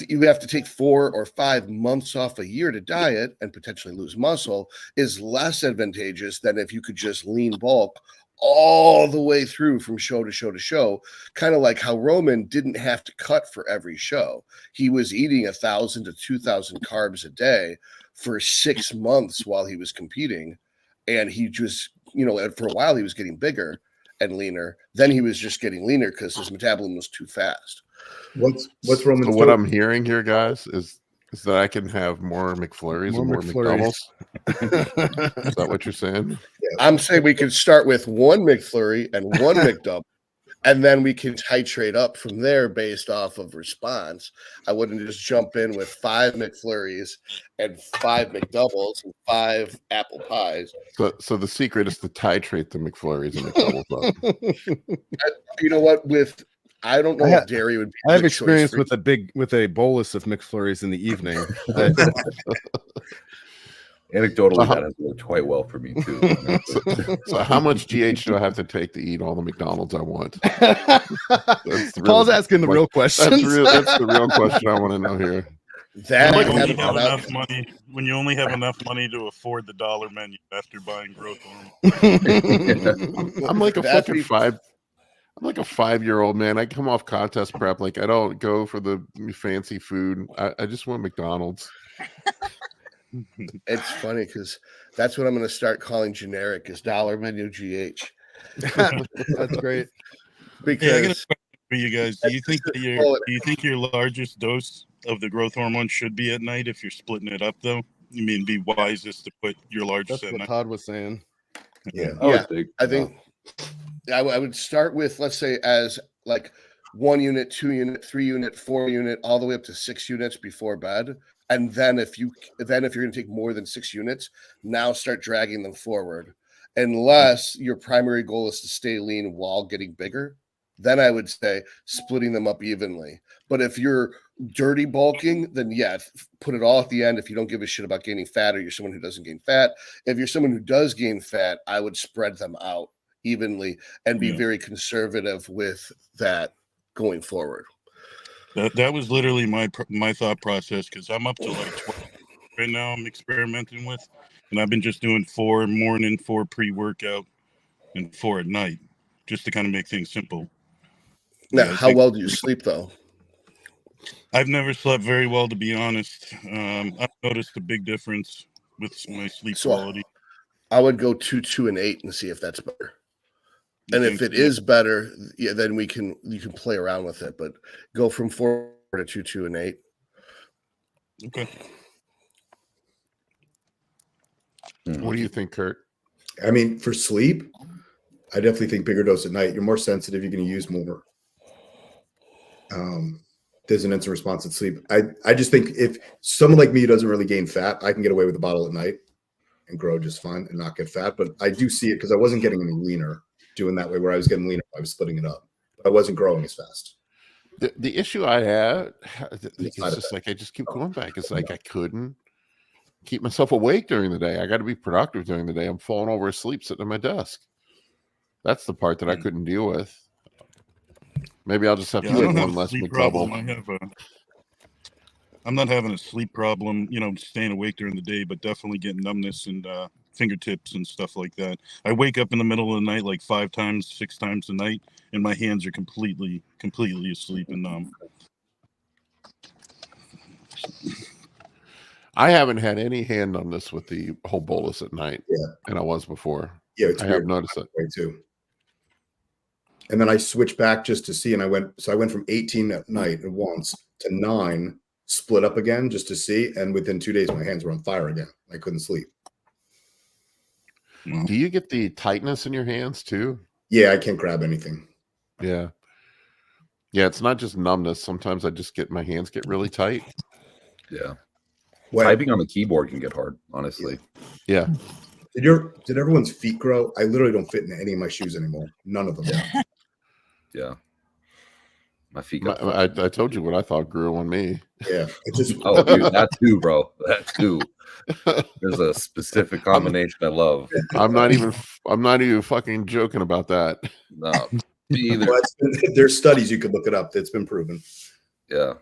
you have to take 4 or 5 months off a year to diet and potentially lose muscle is less advantageous than if you could just lean bulk all the way through from show to show to show, kind of like how Roman didn't have to cut for every show. He was eating 1,000 to 2,000 carbs a day for 6 months while he was competing. And he just, for a while he was getting bigger and leaner. Then he was just getting leaner because his metabolism was too fast. What's Roman's So what I'm hearing here, guys, is that I can have more McFlurries and more McDonald's. Is that what you're saying? Yeah. I'm saying we could start with 1 McFlurry and 1 McDouble, and then we can titrate up from there based off of response. I wouldn't just jump in with 5 McFlurries and 5 McDoubles and 5 apple pies. So the secret is to titrate the McFlurries and McDoubles up. You know what? I don't know if dairy would be. I have experience with a bolus of McFlurries in the evening. Anecdotally, that has worked quite well for me too. So how much GH do I have to take to eat all the McDonald's I want? Paul's asking the real question. That's the real question I want to know here. When you only have enough money to afford the dollar menu after buying growth hormone. I'm like a fucking 5-year-old man. I come off contest prep. Like, I don't go for the fancy food. I just want McDonald's. It's funny because that's what I'm going to start calling generic is dollar menu GH. That's great. Because I got a question for you guys. Do you think your largest dose of the growth hormone should be at night if you're splitting it up though? You mean be wisest to put your largest That's at what night? Todd was saying. Yeah. I think I would start with, let's say, as like 1 unit, 2 unit, 3 unit, 4 unit, all the way up to 6 units before bed. And then if you're going to take more than 6 units, now start dragging them forward. Unless your primary goal is to stay lean while getting bigger, then I would say splitting them up evenly. But if you're dirty bulking, then put it all at the end if you don't give a shit about gaining fat or you're someone who doesn't gain fat. If you're someone who does gain fat, I would spread them out evenly and be very conservative with that going forward. That was literally my thought process because I'm up to like 12 right now. I'm experimenting with, and I've been just doing 4 morning, 4 pre-workout, and 4 at night, just to kind of make things simple. Now, Yeah, I how think- well do you sleep though? I've never slept very well, to be honest. I've noticed a big difference with my sleep quality. I would go 2, 2, and 8 and see if that's better. And if it is better, yeah, then you can play around with it. But go from 4 to 2, 2, and 8. Okay. What do you think, Kurt? I mean, for sleep, I definitely think bigger dose at night. You're more sensitive. You're going to use more. There's an instant response at sleep. I just think if someone like me doesn't really gain fat, I can get away with a bottle at night and grow just fine and not get fat. But I do see it because I wasn't getting any leaner doing that way. Where I was getting leaner, I was splitting it up. But I wasn't growing as fast. The issue I had, it's just like I just keep going back. It's like I couldn't keep myself awake during the day. I got to be productive during the day. I'm falling over asleep sitting at my desk. That's the part that I couldn't deal with. Maybe I'll just have to I get don't have one a less sleep McDouble. problem. I'm not having a sleep problem, staying awake during the day, but definitely getting numbness and fingertips and stuff like that. I wake up in the middle of the night like 5 times, 6 times a night, and my hands are completely asleep and numb. I haven't had any hand numbness with the whole bolus at night, and I was before. Yeah, it's I weird. have noticed it way too. And then I switched back just to see, and I went from 18 at night at once to 9, split up again just to see, and within 2 days my hands were on fire again. I couldn't sleep. Do you get the tightness in your hands too? Yeah, I can't grab anything. Yeah, it's not just numbness. Sometimes I just get my hands get really tight. Yeah, typing on the keyboard can get hard, honestly. Yeah. Did everyone's feet grow? I literally don't fit in any of my shoes anymore. None of them. Yeah. My feet I told you what I thought grew on me. Yeah. It just oh, dude, that too, bro. That too. There's a specific combination I love. I'm not even fucking joking about that. No, me either. Well, there's studies you could look it up that's been proven. Yeah.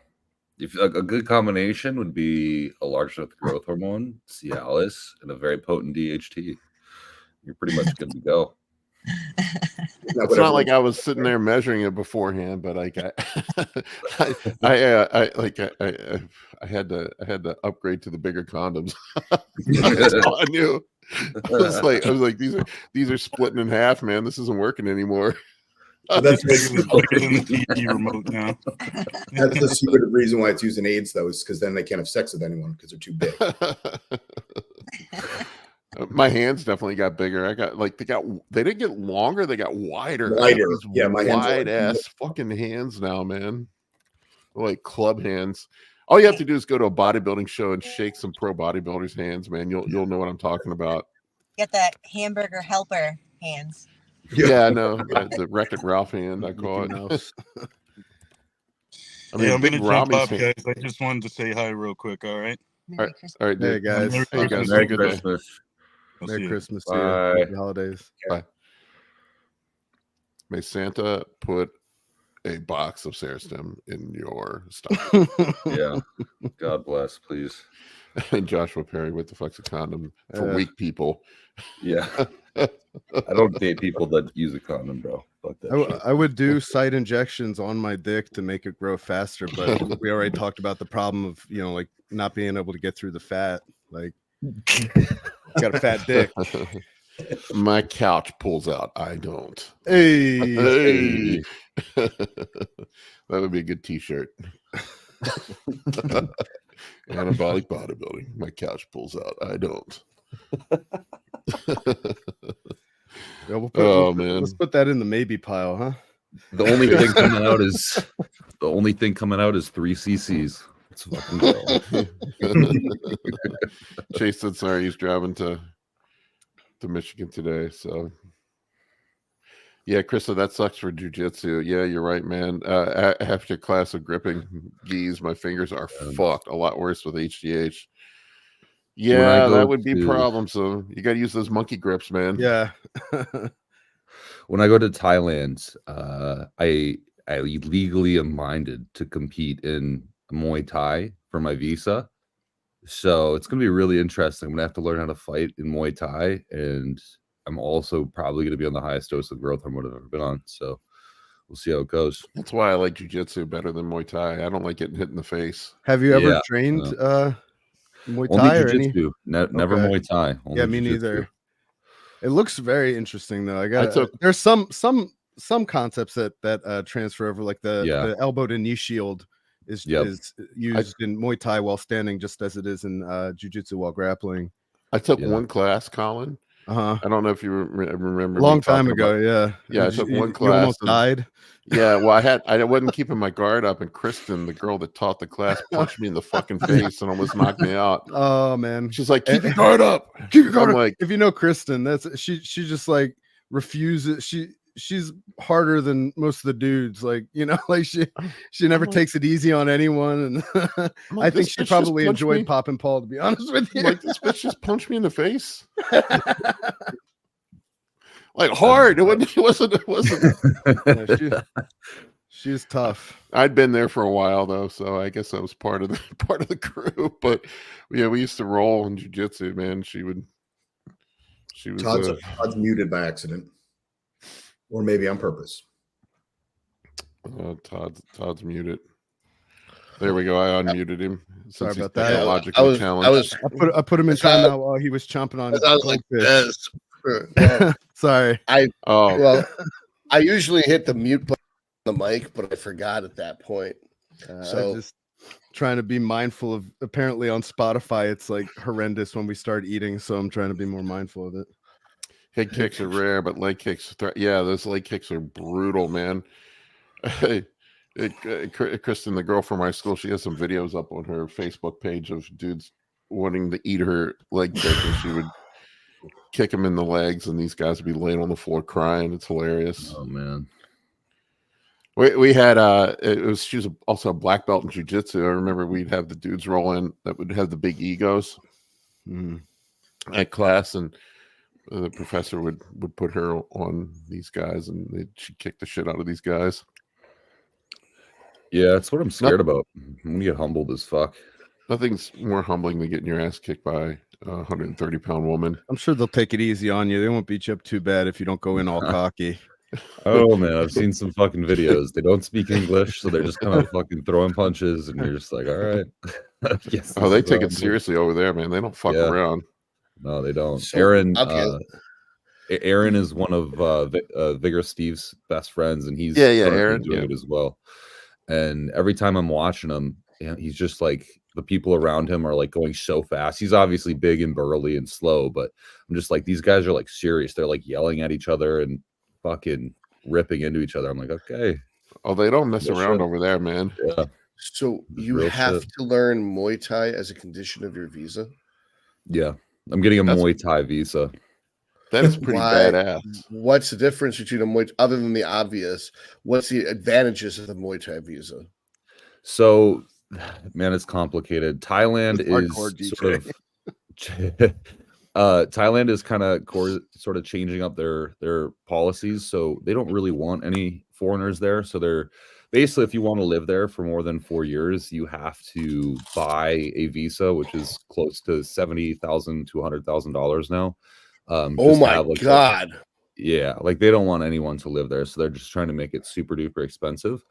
If a good combination would be a large enough growth hormone, Cialis, and a very potent DHT. You're pretty much good to go. It's not like I was sitting there measuring it beforehand, but like I had to upgrade to the bigger condoms. That's all I knew. I was like, these are splitting in half, man. This isn't working anymore. Well, that's bigger than the TV remote now. That's the secret reason why it's used in AIDS, though, is because then they can't have sex with anyone because they're too big. My hands definitely got bigger. They didn't get longer, they got wider. Wider. Yeah, my hands wide ass fucking hands now, man. Like club hands. All you have to do is go to a bodybuilding show and shake some pro bodybuilders' hands, man. You'll know what I'm talking about. Get that hamburger helper hands. Yeah, I know. The Wreck-It Ralph hand, I call it. I mean, I'm big gonna jump Ramy's off, hand. guys. I just wanted to say hi real quick. All right. All right, Hey dude. guys. Hey guys. Merry Have a good day. Christmas. Merry Christmas to Bye. you. Happy holidays. May Santa put a box of Serostim in your stomach. Yeah. God bless, please. And Joshua Perry with the fuck's a condom for weak people. Yeah. I don't date people that use a condom, bro. Fuck that shit. I would do site injections on my dick to make it grow faster, but we already talked about the problem of, like not being able to get through the fat. Like, got a fat dick. My couch pulls out. I don't. Hey. That would be a good t-shirt. Anabolic bodybuilding. My couch pulls out. I don't. Yeah, let's put that in the maybe pile, huh? The only thing coming out is 3 cc's. Let's fucking go. Chase said sorry he's driving to Michigan today. So yeah, Krista, that sucks for jiu-jitsu. Yeah, you're right, man. After class of gripping geese, my fingers are fucked. A lot worse with HGH. Yeah, that would be a problem. So you got to use those monkey grips, man. Yeah. When I go to Thailand, I legally am minded to compete in Muay Thai for my visa. So it's going to be really interesting. I'm going to have to learn how to fight in Muay Thai, and I'm also probably going to be on the highest dose of growth hormone I've ever been on. So we'll see how it goes. That's why I like jiu-jitsu better than Muay Thai. I don't like getting hit in the face. Have you ever trained Muay Only Thai or jiu-jitsu, never Okay. Muay Thai. Only Yeah, me jiu-jitsu. neither. It looks very interesting though. took- there's some concepts that transfer over, like the elbow to knee shield is used in Muay Thai while standing, just as it is in jiu-jitsu while grappling. I took one class, Colin. I don't know if you remember. A long time ago, yeah. I took one class. You almost died. Yeah, well, I wasn't keeping my guard up, and Kristen, the girl that taught the class, punched me in the fucking face and almost knocked me out. Oh man, she's like, "Keep your guard up, keep your guard up." Like, if you know Kristen, she just like refuses. She's harder than most of the dudes. Like, you know, like she never takes it easy on anyone, and I think she probably enjoyed popping Paul. To be honest with you, like, this bitch just punched me in the face. Like hard. It wasn't. Yeah, she's tough. I'd been there for a while though, so I guess I was part of the crew. But yeah, we used to roll in jiu-jitsu, man. She was Todd's muted by accident, or maybe on purpose. Todd's muted. There we go. I unmuted him. Sorry about that. I put him in timeout while he was chomping on goldfish. Sorry. Well, I usually hit the mute button on the mic, but I forgot at that point. So I'm just trying to be mindful of. Apparently on Spotify, it's like horrendous when we start eating, so I'm trying to be more mindful of it. Head kicks are rare, but leg kicks, those leg kicks are brutal, man. Kristen, the girl from my school, she has some videos up on her Facebook page of dudes wanting to eat her leg kick, and she would kick him in the legs, and these guys would be laying on the floor crying. It's hilarious. Oh man. We had she was also a black belt in jiu-jitsu. I remember we'd have the dudes roll in that would have the big egos at class, and the professor would put her on these guys, and she'd kick the shit out of these guys. Yeah, that's what I'm scared about. I'm gonna get humbled as fuck. Nothing's more humbling than getting your ass kicked by a 130-pound woman. I'm sure they'll take it easy on you. They won't beat you up too bad if you don't go in all cocky. Oh man, I've seen some fucking videos. They don't speak English, so they're just kind of fucking throwing punches, and you're just like, all right. Yes, they take it seriously over there, man. They don't fuck around. No, they don't. So, Aaron is one of Vigor Steve's best friends, and he's Aaron doing it as well. And every time I'm watching him, he's just like, the people around him are like going so fast. He's obviously big and burly and slow, but I'm just like, these guys are like serious. They're like yelling at each other and fucking ripping into each other. I'm like, okay. Oh, they don't mess around over there, man. Yeah. So you have to learn Muay Thai as a condition of your visa? Yeah. I'm getting a Muay Thai visa. That is pretty badass. What's the difference between a Muay, other than the obvious? What's the advantages of the Muay Thai visa? So, man, it's complicated. Thailand is sort of Thailand is kind of sort of changing up their policies, so they don't really want any foreigners there. So they're basically, if you want to live there for more than 4 years, you have to buy a visa, which is close to $70,000 to $100,000 now. Oh my god! Yeah, like they don't want anyone to live there, so they're just trying to make it super duper expensive.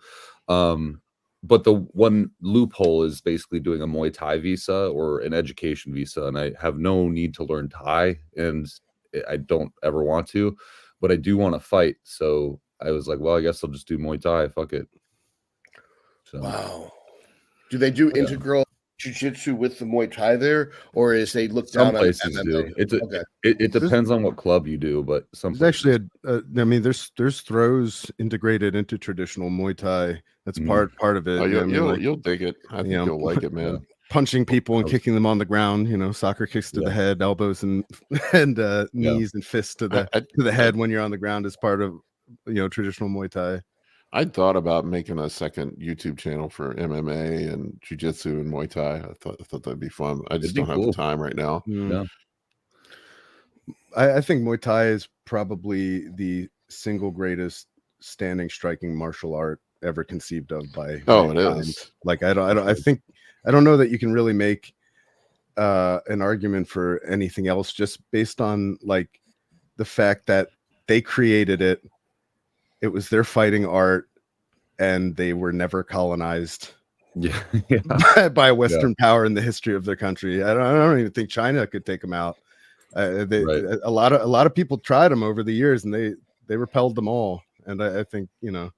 But the one loophole is basically doing a Muay Thai visa or an education visa, and I have no need to learn Thai, and I don't ever want to, but I do want to fight. So I was like, well, I guess I'll just do Muay Thai. Fuck it. So, wow. Do they do integral jiu-jitsu with the Muay Thai there, or is they look down on it? It depends on what club you do, but there's actually there's throws integrated into traditional Muay Thai. That's part of it. Oh, you'll dig it. I think you'll like it, man. Punching people and kicking them on the ground, soccer kicks to the head, elbows and knees and fists to the head when you're on the ground is part of traditional Muay Thai. I thought about making a second YouTube channel for MMA and jiu-jitsu and Muay Thai. I thought that'd be fun. I just don't have the time right now. Yeah. I think Muay Thai is probably the single greatest standing striking martial art ever conceived of by it is. Like I don't know that you can really make an argument for anything else just based on like the fact that they created it. It was their fighting art, and they were never colonized by a Western power in the history of their country. I don't even think China could take them out. A lot of people tried them over the years, and they repelled them all. And I think, you know,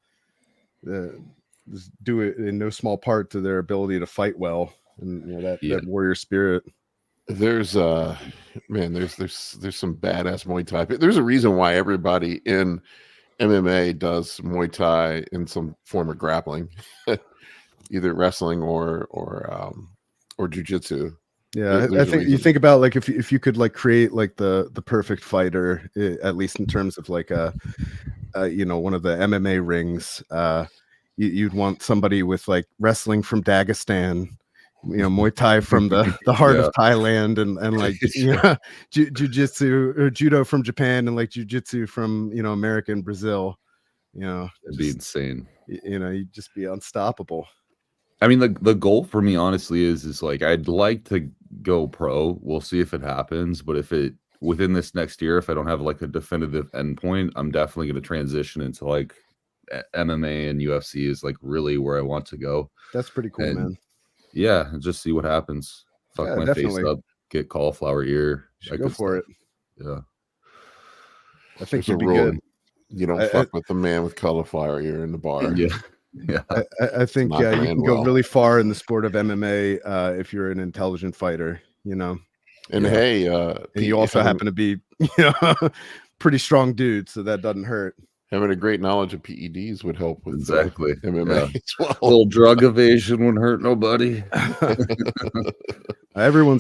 due it in no small part to their ability to fight well, and you know that warrior spirit. There's some badass Muay Thai. There's a reason why everybody in MMA does Muay Thai in some form of grappling, either wrestling or jujitsu. Yeah, I think you think about like if you could like create like the perfect fighter, at least in terms of like you know, one of the MMA rings, you'd want somebody with like wrestling from Dagestan, you know, Muay Thai from the heart of Thailand, and like, you know, jujitsu or judo from Japan, and like jujitsu from, you know, America and Brazil. You know, it'd be insane. You know, you'd just be unstoppable. I mean, the goal for me, honestly, is like, I'd like to go pro. We'll see if it happens, but if it within this next year, if I don't have like a definitive endpoint, I'm definitely going to transition into like MMA, and UFC is like really where I want to go. That's pretty cool, man. Yeah, just see what happens. Fuck my face up, get cauliflower ear. I go for it. Yeah, I think you'd be good. You don't fuck with the man with cauliflower ear in the bar. Yeah. Yeah, I think you can go really far in the sport of MMA if you're an intelligent fighter, you know. And hey, and you also happen to be, you know, pretty strong dude, so that doesn't hurt. Having a great knowledge of PEDs would help with MMA as well. A little drug evasion wouldn't hurt nobody. Everyone,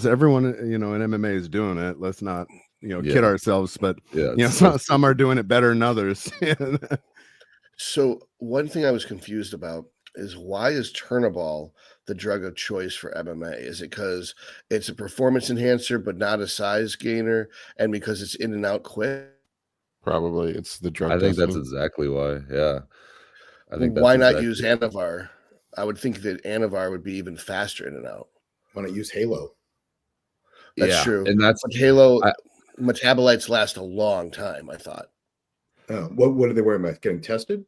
you know, in MMA is doing it. Let's not, you know, kid ourselves, but you know, some are doing it better than others. So one thing I was confused about is, why is Turinabol the drug of choice for MMA? Is it because it's a performance enhancer but not a size gainer, and because it's in and out quick? Probably it's the drug. I think that's exactly why. Yeah, I think why not use Anavar? I would think that Anavar would be even faster in and out. Why not use Halo? That's true, and that's Halo. Metabolites last a long time, I thought. What are they worried about? Getting tested?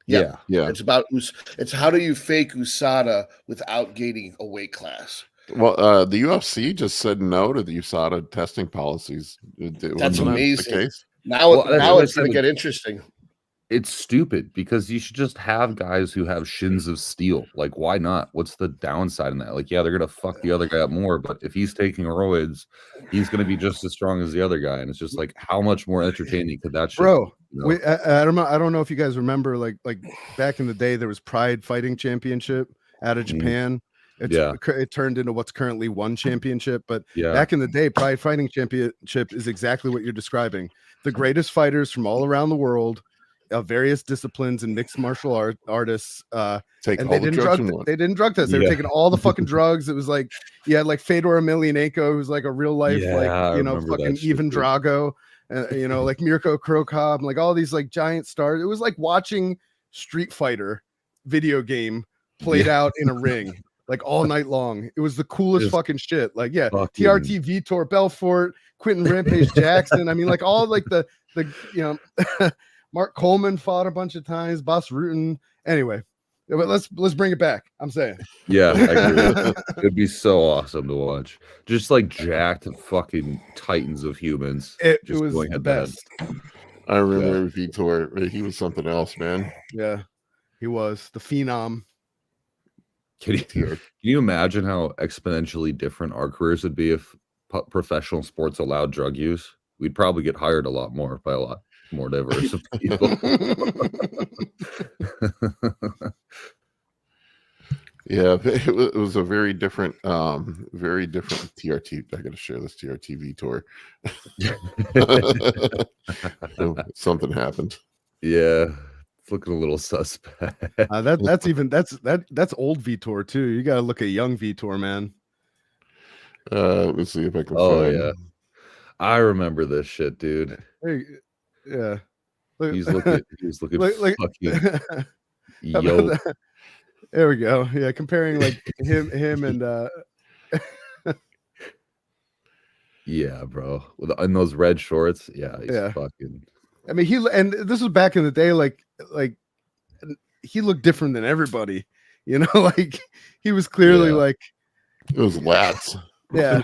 Yeah. It's how do you fake USADA without gaining a weight class? Well, the UFC just said no to the USADA testing policies. That's amazing. The case? Now it's going to get interesting. It's stupid, because you should just have guys who have shins of steel. Like, why not? What's the downside in that? Like, yeah, they're gonna fuck the other guy up more, but if he's taking roids, he's gonna be just as strong as the other guy. And it's just like, how much more entertaining could that shit bro be, you know? I don't know if you guys remember, like back in the day, there was Pride Fighting Championship out of Japan. It turned into what's currently One Championship, but back in the day, Pride Fighting Championship is exactly what you're describing. The greatest fighters from all around the world, various disciplines, and mixed martial artists, and they didn't drug test. They were taking all the fucking drugs. It was like, you had like Fedor Emelianenko, who's like a real life, like, you know, fucking Ivan Drago, you know, like Mirko Krokop, like all these like giant stars. It was like watching Street Fighter video game played out in a ring, like all night long. It was the coolest fucking shit. Like, TRT Vitor, Belfort, Quentin Rampage Jackson. I mean, like all like the you know. Mark Coleman fought a bunch of times, Boss Rutan. Anyway, but let's bring it back. I'm saying. Yeah, I agree. It'd be so awesome to watch. Just like jacked fucking titans of humans. It was the best. I remember Vitor. He was something else, man. Yeah, he was the phenom. Can you imagine how exponentially different our careers would be if professional sports allowed drug use? We'd probably get hired a lot more by a lot more diverse of people. Yeah, it was a very different TRT. I got to share this TRT Vitor. Something happened. Yeah, it's looking a little suspect. That's old Vitor too. You got to look at young Vitor, man. Let me see if I can. Find... I remember this shit, dude. Hey, yeah, he's looking like fucking yo. There we go. Yeah, comparing like him and Yeah, bro. In those red shorts, yeah, he's Yeah. fucking. I mean, and this was back in the day, like he looked different than everybody, you know, like he was clearly Yeah. like, It was lats. yeah.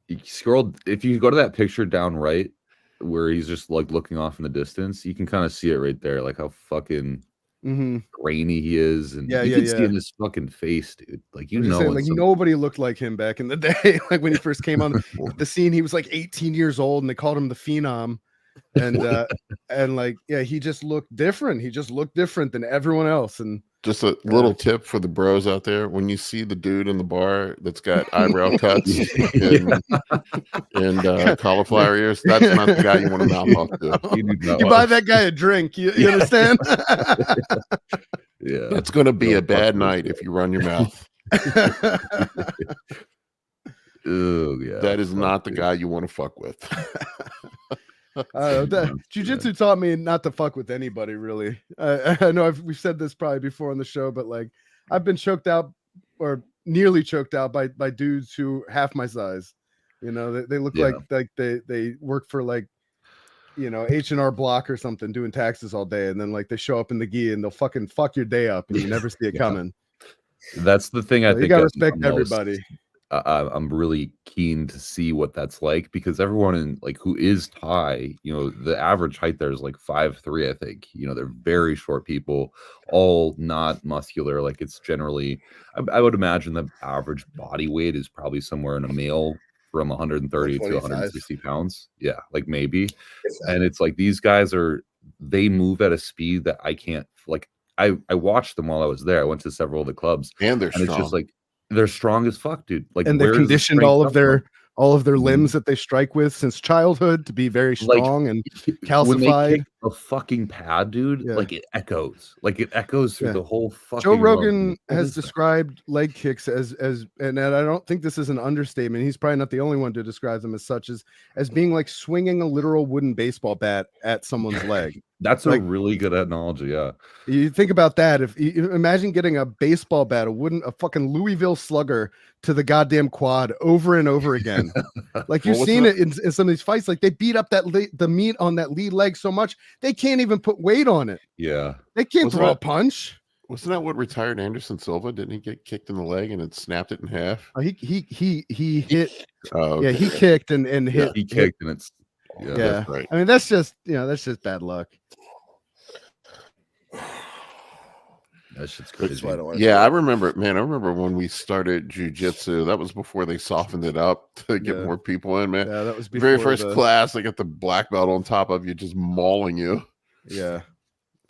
You scroll, if you go to that picture down right where he's just like looking off in the distance, you can kind of see it right there, like how fucking grainy he is, and Yeah, you yeah, can see in his fucking face, dude. Like I'm just saying, like nobody looked like him back in the day. Like when he first came on the scene, he was like 18 years old, and they called him the Phenom. And like, yeah, he just looked different. He just looked different than everyone else. And Just a little tip for the bros out there: when you see the dude in the bar that's got eyebrow cuts and cauliflower ears, that's not the guy you want to mouth off to. You buy that guy a drink. You understand? Yeah, It's going to be a bad night if you run your mouth. Oh yeah, That is not the guy you want to fuck with. Jiu-jitsu taught me not to fuck with anybody, really. I know we've said this probably before on the show, but like I've been choked out or nearly choked out by dudes who half my size. You know, they look like they work for like, you know, H&R Block or something, doing taxes all day, and then like they show up in the gi and they'll fucking fuck your day up and you never see it coming. That's the thing. I think you gotta respect everybody. I'm really keen to see what that's like, because everyone in like who is Thai, you know, the average height there is like 5'3", I think. You know, they're very short people, all not muscular. Like it's generally, I would imagine the average body weight is probably somewhere in a male from 130 to 160 pounds. Yeah, like maybe. And it's like these guys they move at a speed that I can't. Like I watched them while I was there. I went to several of the clubs, and they're strong. It's just like they're strong as fuck, dude. Like, and they've conditioned all of their limbs that they strike with since childhood to be very strong and calcified. When they kick a fucking pad, dude, like it echoes. Like it echoes through the whole fucking Joe Rogan has described leg kicks as and I don't think this is an understatement. He's probably not the only one to describe them as such, as being like swinging a literal wooden baseball bat at someone's leg. That's like, a really good analogy. Yeah. You think about that. If you imagine getting a baseball bat, a fucking Louisville Slugger to the goddamn quad over and over again. Like you've seen it in some of these fights. Like they beat up the meat on that lead leg so much they can't even put weight on it. Yeah. They can't throw a punch. Wasn't that what retired Anderson Silva? Didn't he get kicked in the leg and it snapped it in half? Oh, he hit. Oh, yeah, he kicked and hit. He kicked and it's yeah. That's right. I mean, that's just bad luck. That shit's crazy. Yeah, I remember when we started jiu-jitsu. That was before they softened it up to get more people in, man. Yeah, that was before very first class. They got the black belt on top of you, just mauling you. Yeah.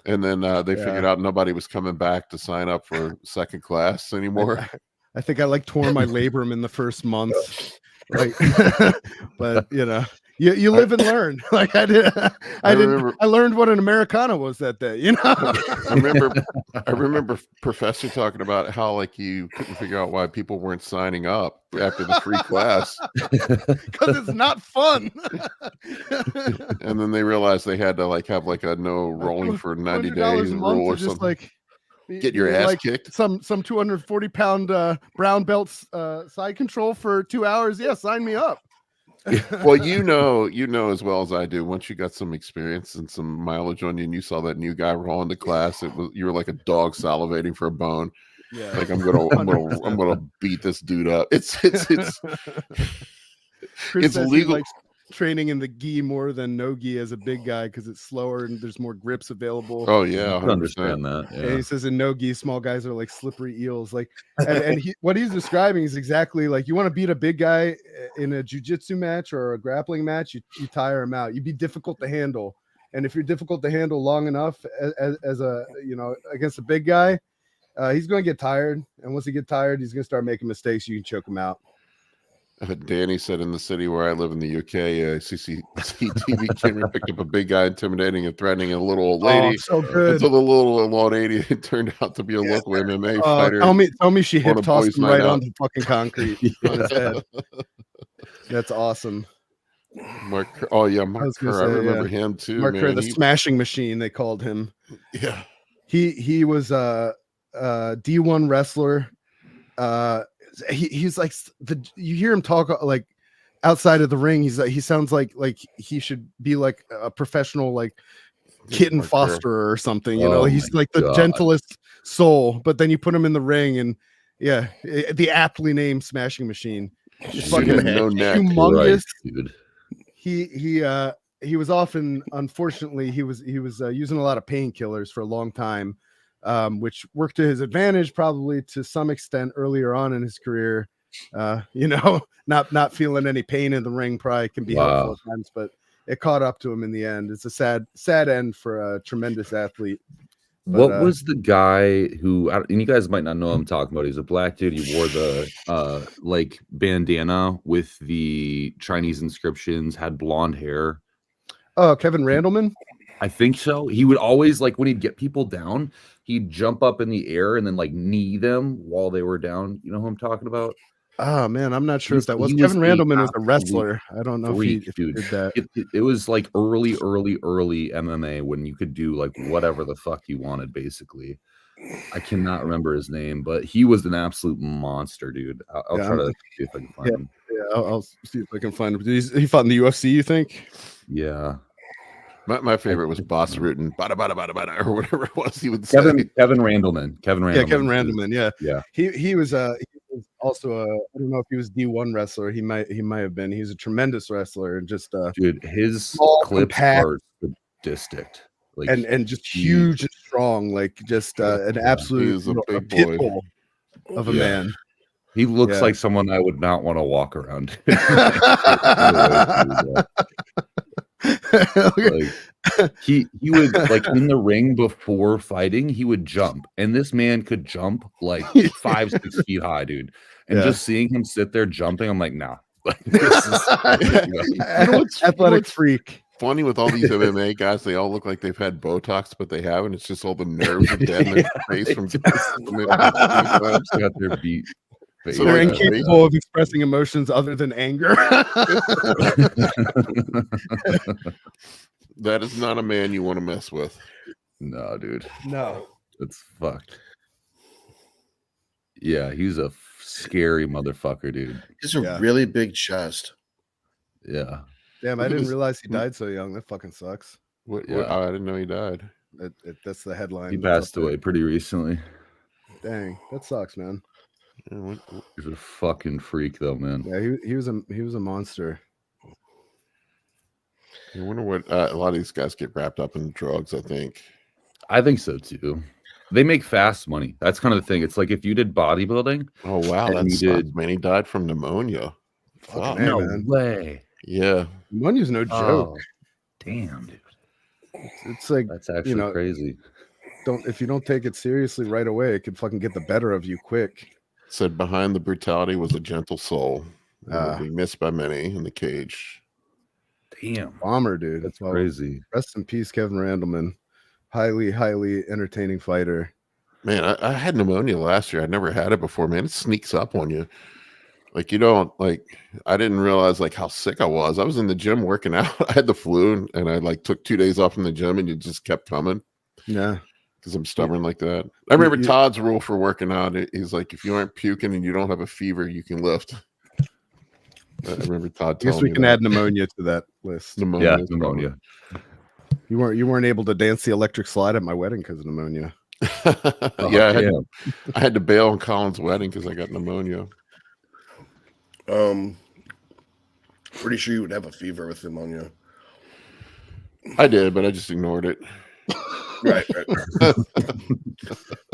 And then they figured out nobody was coming back to sign up for second class anymore. I think I like tore my labrum in the first month. Like, but you know, you live and learn. Like I learned what an Americana was that day. You know, I remember Professor talking about how like you couldn't figure out why people weren't signing up after the free class because it's not fun. And then they realized they had to like have like a no rolling for 90 days rule or something. Like, get your ass kicked. Some 240-pound brown belts side control for 2 hours. Yeah, sign me up. Well, you know as well as I do. Once you got some experience and some mileage on you, and you saw that new guy roll into class, you were like a dog salivating for a bone. Yeah, like I'm gonna beat this dude up. It's legal. Likes training in the gi more than no gi as a big guy because it's slower and there's more grips available. Oh yeah, I understand that. Yeah. And he says in no gi, small guys are like slippery eels. Like, and what he's describing is exactly like you want to beat a big guy in a jiu-jitsu match or a grappling match, you tire him out. You'd be difficult to handle, and if you're difficult to handle long enough as a against a big guy, he's going to get tired, and once he gets tired, he's going to start making mistakes. You can choke him out. Danny said in the city where I live in the UK, CCTV camera picked up a big guy intimidating and threatening a little old lady. Oh, so good. Until the little old lady, it turned out to be a local MMA fighter. Tell me she hip tossed him right on the fucking concrete on his head. That's awesome. Mark Kerr, I remember him too. Mark Kerr, the smashing machine, they called him. Yeah. He was a D1 wrestler. he's like you hear him talk like outside of the ring. He sounds like he should be like a professional like kitten fosterer or something. You know, he's like the gentlest soul. But then you put him in the ring, and yeah, the aptly named Smashing Machine. He's fucking no neck. humongous, dude. He was often, unfortunately, he was using a lot of painkillers for a long time, which worked to his advantage probably to some extent earlier on in his career. You know, not feeling any pain in the ring probably can be helpful at times, but it caught up to him in the end. It's a sad end for a tremendous athlete. But, what was the guy who, and you guys might not know who I'm talking about. He's a black dude. He wore the like bandana with the Chinese inscriptions, had blonde hair. Oh, Kevin Randleman? I think so. He would always, like, when he'd get people down, he'd jump up in the air and then like knee them while they were down. You know who I'm talking about? Oh man, I'm not sure if that was Kevin Randleman was a wrestler. I don't know if he did that. It was like early MMA when you could do like whatever the fuck you wanted, basically. I cannot remember his name, but he was an absolute monster, dude. I'll try to see if I can find him. Yeah, I'll see if I can find him. He fought in the UFC, you think? Yeah. My favorite was Boss Rootin, bada bada bada bada, or whatever it was he would say. Kevin Randleman. Yeah, Kevin Randleman. Yeah. He was also I don't know if he was D1 wrestler. He might have been. He's a tremendous wrestler and just dude, his clips are sadistic. Like, and just huge and strong, like just an absolute a pit bull of a man. He looks like someone I would not want to walk around. Like, he would, like, in the ring before fighting, he would jump, and this man could jump like 5-6 feet high, dude. And just seeing him sit there jumping, I'm like, nah. Like, this is, athletic freak. Funny with all these MMA guys, they all look like they've had Botox, but they haven't. It's just all the nerves are dead in their face from got their beat. So they're incapable of expressing emotions other than anger. That is not a man you want to mess with. No, dude. No. It's fucked. Yeah, he's a scary motherfucker, dude. He's a really big chest. Yeah. Damn, I didn't realize he died so young. That fucking sucks. What, I didn't know he died. That's the headline. He passed away pretty recently. Dang, that sucks, man. He's a fucking freak, though, man. Yeah, he was a monster. I wonder what a lot of these guys get wrapped up in drugs. I think so too. They make fast money. That's kind of the thing. It's like if you did bodybuilding. Oh wow, that's man. He died from pneumonia. Wow. No way. Yeah, pneumonia's no joke. Damn, dude. It's like that's actually crazy. If you don't take it seriously right away, it could fucking get the better of you quick. Said behind the brutality was a gentle soul. Being missed by many in the cage. Damn, bomber, dude. That's crazy. Rest in peace, Kevin Randleman. Highly entertaining fighter. Man, I had pneumonia last year. I never had it before. Man, it sneaks up on you. Like you don't like. I didn't realize like how sick I was. I was in the gym working out. I had the flu, and I like took 2 days off from the gym, and it just kept coming. Yeah, because I'm stubborn like that. I remember Todd's rule for working out. He's like, if you aren't puking and you don't have a fever, you can lift. I remember Todd. I guess we can add pneumonia to that list. Pneumonia. You weren't able to dance the electric slide at my wedding because of pneumonia. I had to bail on Colin's wedding because I got pneumonia. Pretty sure you would have a fever with pneumonia. I did, but I just ignored it. Right.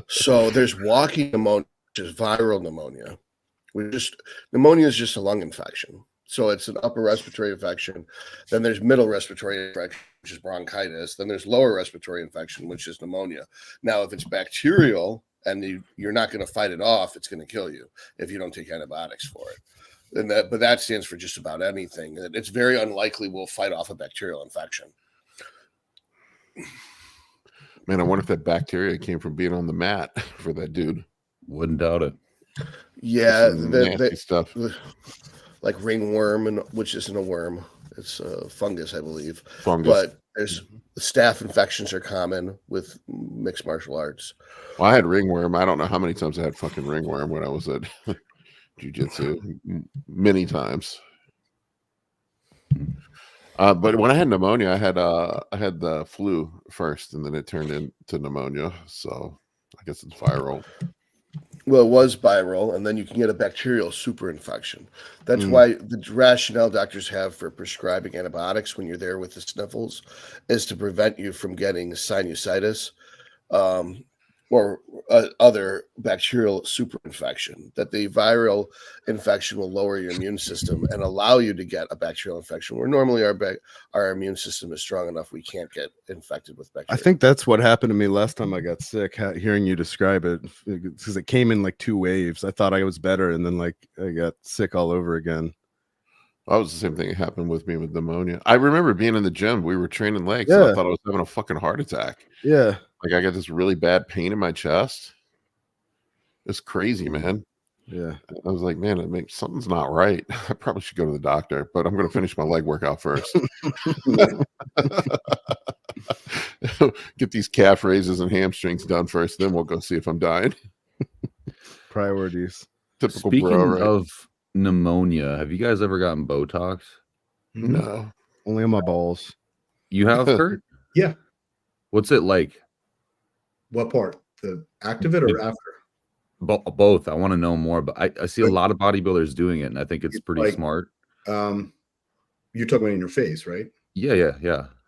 So there's walking pneumonia, which is viral pneumonia. Pneumonia is just a lung infection. So it's an upper respiratory infection. Then there's middle respiratory infection, which is bronchitis. Then there's lower respiratory infection, which is pneumonia. Now, if it's bacterial and you're not going to fight it off, it's going to kill you if you don't take antibiotics for it. But that stands for just about anything. It's very unlikely we'll fight off a bacterial infection. Man, I wonder if that bacteria came from being on the mat for that dude. Wouldn't doubt it. Yeah, nasty stuff like ringworm, which isn't a worm; it's a fungus, I believe. Fungus. But there's staph infections are common with mixed martial arts. Well, I had ringworm. I don't know how many times I had fucking ringworm when I was at jiu-jitsu many times. But when I had pneumonia, I had the flu first, and then it turned into pneumonia. So I guess it's viral. Well, it was viral, and then you can get a bacterial super infection. That's why the rationale doctors have for prescribing antibiotics when you're there with the sniffles is to prevent you from getting sinusitis or other bacterial super infection. That the viral infection will lower your immune system and allow you to get a bacterial infection where normally our immune system is strong enough we can't get infected with bacteria. I think that's what happened to me last time I got sick. Hearing you describe it, because it came in like 2 waves. I thought I was better, and then like I got sick all over again. That was the same thing that happened with me with pneumonia. I remember being in the gym. We were training legs. Yeah. And I thought I was having a fucking heart attack. Yeah. Like I got this really bad pain in my chest. It's crazy, man. Yeah. I was like, man, something's not right. I probably should go to the doctor, but I'm going to finish my leg workout first. Get these calf raises and hamstrings done first. Then we'll go see if I'm dying. Priorities. Typical Speaking bro, right? of pneumonia, have you guys ever gotten Botox? No. Only on my balls. You have, Kurt? Yeah. What's it like? What part? The active it or after? Both. I want to know more, but I see a lot of bodybuilders doing it, and I think it's pretty smart. You're talking about in your face, right? Yeah.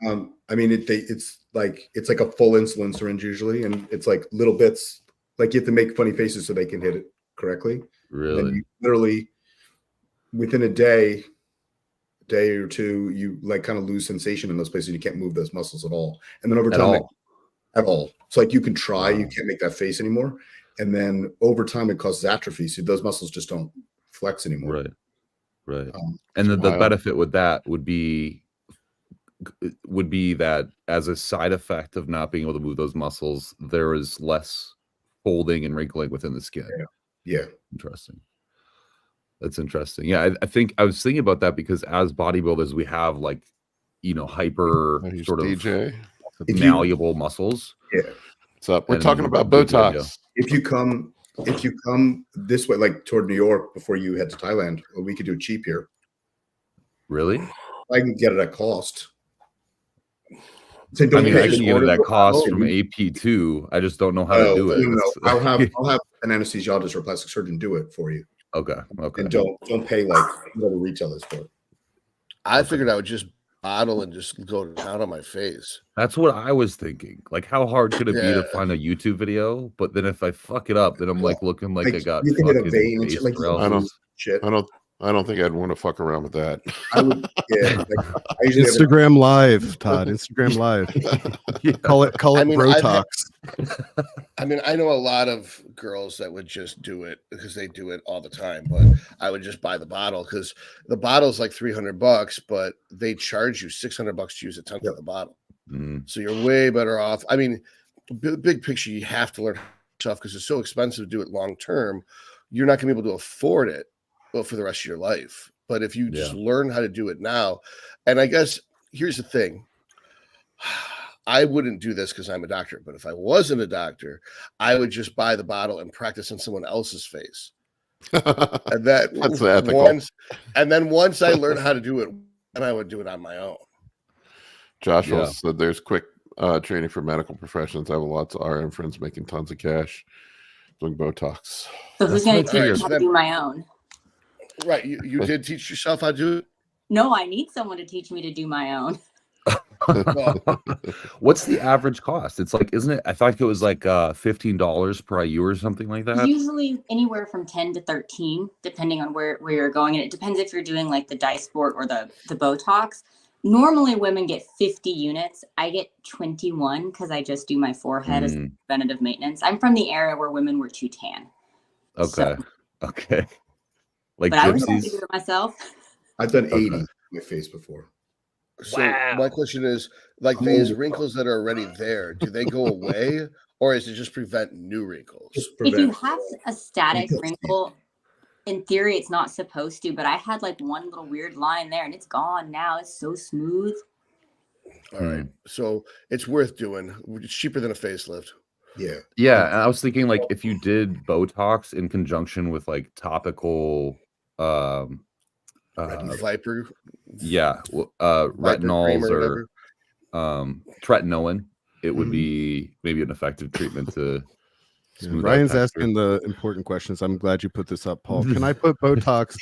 I mean, it's like a full insulin syringe usually, and it's like little bits. Like you have to make funny faces so they can hit it correctly. Really? And you literally, within a day or two, you like kind of lose sensation in those places. You can't move those muscles at all, and then over time, at all. So like you can try, you can't make that face anymore. And then over time, it causes atrophy. So those muscles just don't flex anymore. Right. And the benefit with that would be that as a side effect of not being able to move those muscles, there is less folding and wrinkling within the skin. Yeah. Interesting. That's interesting. Yeah, I think I was thinking about that because as bodybuilders, we have like, hyper sort of DJ. malleable muscles. Yeah. What's up? We're talking about Botox. If you come this way, like toward New York before you head to Thailand, we could do it cheap here. Really? I can get it at cost. I can get it at cost from AP2. I just don't know how to do it. No. I'll have an anesthesiologist or a plastic surgeon do it for you. Okay. And don't pay like whatever retail is for it. I figured I would just bottle and just go down on my face. That's what I was thinking. Like, how hard could it be to find a YouTube video? But then if I fuck it up, then I'm like looking like I got you can get a fucking vein and shit, like I don't think I'd want to fuck around with that. I would, I usually Instagram Live, Todd. Instagram Live. Call it Brotox. I mean, I know a lot of girls that would just do it because they do it all the time, but I would just buy the bottle because the bottle's like $300, but they charge you $600 to use a tenth of the bottle. So you're way better off. I mean, big picture, you have to learn stuff because it's so expensive to do it long term. You're not going to be able to afford it for the rest of your life. But if you just learn how to do it now, and I guess here's the thing. I wouldn't do this because I'm a doctor, but if I wasn't a doctor, I would just buy the bottle and practice on someone else's face. And that's ethical. And then once I learned how to do it, then I would do it on my own. Joshua said there's quick training for medical professions. I have lots of RN friends making tons of cash doing Botox. So who's going to teach me how to do my own? Right. You did teach yourself how to do it? No, I need someone to teach me to do my own. What's the average cost? It's like, isn't it? I thought it was like $15 per IU or something like that. Usually anywhere from 10 to 13, depending on where you're going. And it depends if you're doing like the dye sport or the Botox. Normally women get 50 units. I get 21 because I just do my forehead as preventative maintenance. I'm from the area where women were too tan. Okay. Okay. Like but gypsies? I was going to do it myself. I've done 80 on my face before. So my question is, like these wrinkles that are already there, do they go away or is it just prevent new wrinkles? If you have a static wrinkle, in theory, it's not supposed to, but I had like one little weird line there and it's gone now. It's so smooth. All right. So it's worth doing. It's cheaper than a facelift. Yeah. Yeah, and I was thinking like if you did Botox in conjunction with like topical Viper. yeah, Viper cream retinols or or whatever. tretinoin, it would be maybe an effective treatment to smooth out Ryan's texture. asking the important questions. I'm glad you put this up, Paul. Can I put Botox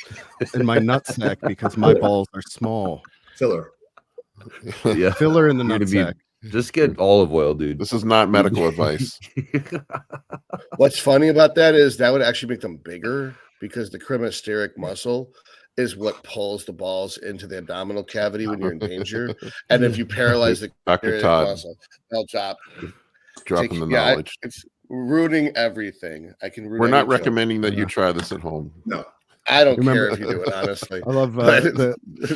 in my nutsack because my balls are small? Filler. Yeah, Filler in the You're gonna be- nutsack. just get olive oil, dude. This is not medical advice. What's funny about that is that would actually make them bigger because the cremasteric muscle is what pulls the balls into the abdominal cavity when you're in danger. And if you paralyze the Dr. Todd muscle, they'll drop. dropping the knowledge. It's ruining everything. I can. We're not recommending that you try this at home. No. I don't Remember- care if you do it, honestly. I love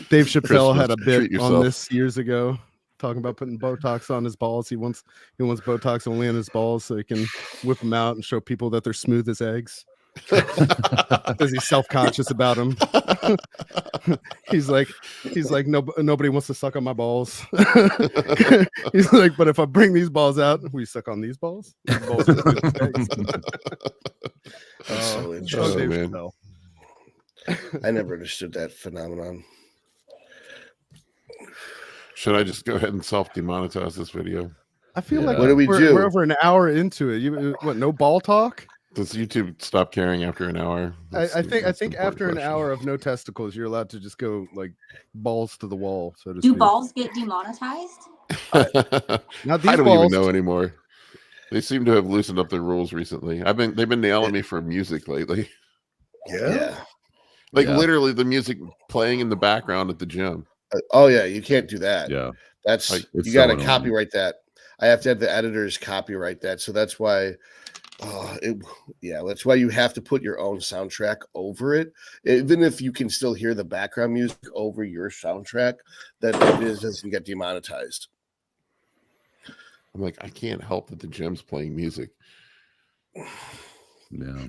Dave Chappelle had a Treat bit yourself. on this years ago, talking about putting Botox on his balls. He wants Botox only on his balls so he can whip them out and show people that they're smooth as eggs. Because he's self-conscious about them. he's like nobody wants to suck on my balls. He's like, but if I bring these balls out, will you suck on these balls? These balls are smooth as eggs. That's so Oh, interesting. Dave man. Chappelle. I never understood that phenomenon. Should I just go ahead and self-demonetize this video? I feel like What do we do? We're over an hour into it. What? No ball talk? Does YouTube stop caring after an hour? I think That's the important after an question. hour of no testicles, you're allowed to just go like balls to the wall, so to Do speak. balls get demonetized? Not these I don't balls. even know anymore. They seem to have loosened up their rules recently. They've been nailing me for music lately. Yeah. Like Yeah. literally the music playing in the background at the gym. Oh yeah, you can't do that. Yeah, That's Like, it's you got to so annoying. copyright that. I have to have the editors copyright that. So that's why. That's why you have to put your own soundtrack over it. Even if you can still hear the background music over your soundtrack, that it doesn't get demonetized. I'm like, I can't help that the gym's playing music. yeah.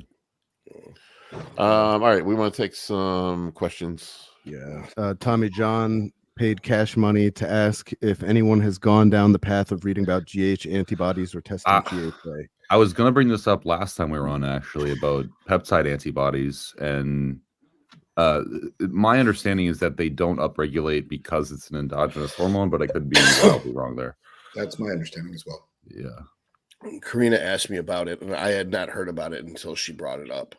All right, we want to take some questions. Yeah. Tommy John paid cash money to ask if anyone has gone down the path of reading about GH antibodies or testing GHA. I was gonna bring this up last time we were on actually about peptide antibodies, and my understanding is that they don't upregulate because it's an endogenous hormone, but I could be wildly wrong there. That's my understanding as well. Yeah. Karina asked me about it, and I had not heard about it until she brought it up.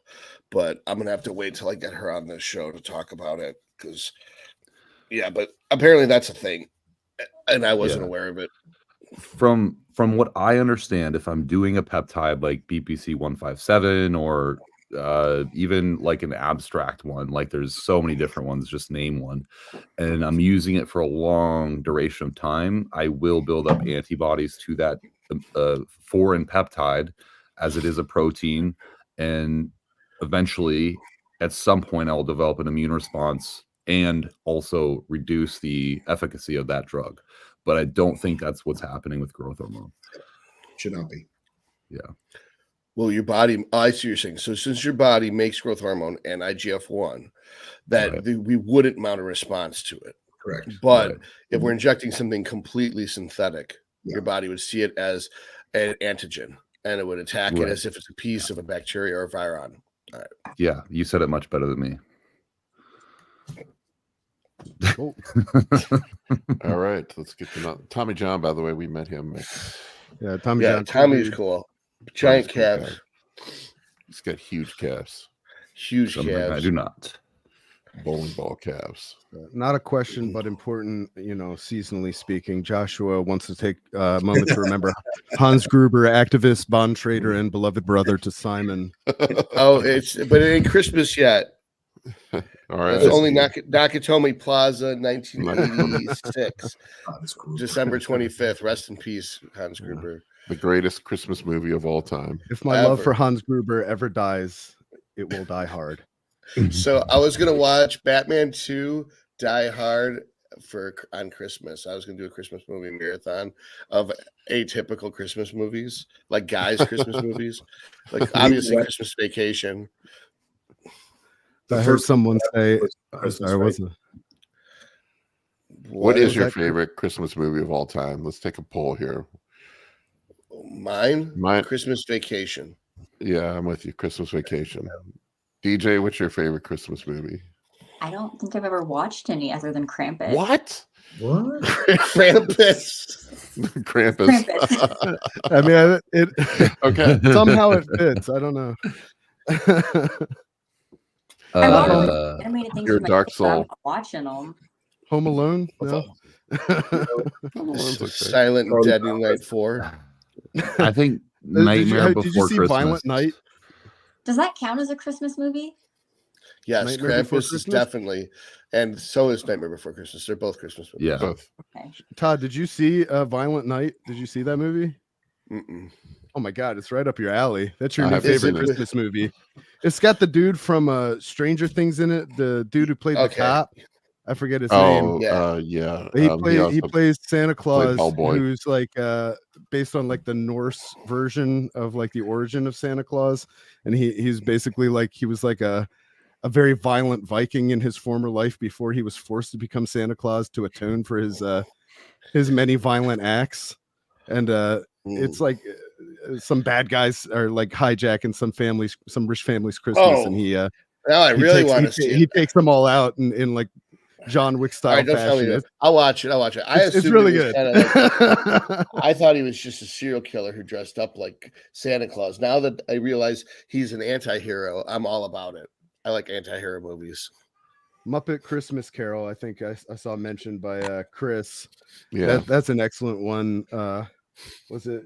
But I'm gonna have to wait till I get her on this show to talk about it because, but apparently that's a thing, and I wasn't aware of it. From what I understand, if I'm doing a peptide like BPC 157 or even like an abstract one, like there's so many different ones, just name one, and I'm using it for a long duration of time, I will build up antibodies to that foreign peptide as it is a protein, and eventually at some point I will develop an immune response and also reduce the efficacy of that drug. But I don't think that's what's happening with growth hormone. Should not be. Yeah. Well, your body, I see what you're saying. So since your body makes growth hormone and IGF-1, that Right. we wouldn't mount a response to it. Correct. But Right. if we're injecting something completely synthetic, Yeah. your body would see it as an antigen and it would attack it Right. as if it's a piece of a bacteria or a viron. Yeah. You said it much better than me. Cool. All right, let's get to know Tommy John. By the way, we met him. Yeah, Tommy Yeah, John. Tommy's dude. cool. Giant Tommy's a cool calves, He's got huge calves, huge Something I calves. do not. bowling ball calves. Not a question, but important, seasonally speaking. Joshua wants to take a moment to remember Hans Gruber, activist, bond trader, and beloved brother to Simon. Oh, but it ain't Christmas yet. All right, It's only Nakatomi Plaza, 1986, Hans Gruber. December 25th. Rest in peace, Hans Gruber. the greatest Christmas movie of all time. If my love Ever. for Hans Gruber ever dies, it will die hard. So I was gonna watch Batman 2 Die Hard on Christmas. I was gonna do a Christmas movie marathon of atypical Christmas movies, like guys' Christmas movies, like obviously Christmas Vacation. I heard someone say, Christmas, sorry, right? wasn't What is was your that? favorite Christmas movie of all time? Let's take a poll here. Mine? Mine. Christmas Vacation. Yeah, I'm with you. Christmas Vacation. DJ, what's your favorite Christmas movie? I don't think I've ever watched any other than Krampus. What? What? Krampus. Krampus. I mean, it Okay. somehow it fits. I don't know. I watch all the animated things Your from my Dark kids, but I'm Soul. not watching them. Home Alone? No. Home Alone's okay. Silent Deadly Night 4. I think Did Nightmare you Before see Christmas. Violent Night? Does that count as a Christmas movie? Yes, Nightmare Before Krampus is Christmas? definitely, and so is Nightmare Before Christmas. They're both Christmas movies. Yeah. Both. Okay. Todd, did you see Violent Night? Did you see that movie? Mm-mm. Oh my God, it's right up your alley. That's your I new haven't favorite seen it. Christmas movie. It's got the dude from Stranger Things in it. The dude who played the Okay. cop. I forget his name. Oh, Yeah. yeah. He plays Santa Claus, Hellboy. who's like based on like the Norse version of like the origin of Santa Claus, and he's basically like he was like a very violent Viking in his former life before he was forced to become Santa Claus to atone for his many violent acts, and it's like some bad guys are like hijacking some rich family's Christmas, and he now I really want to see he it. takes them all out in like John Wick All style right, don't tell me fashion. that. I'll watch it. I It's assumed really it was good. kinda like, I thought he was just a serial killer who dressed up like Santa Claus. Now that I realize he's an anti-hero, I'm all about it. I like anti-hero movies. Muppet Christmas Carol, I think I saw mentioned by Chris. Yeah. That's an excellent one. Was it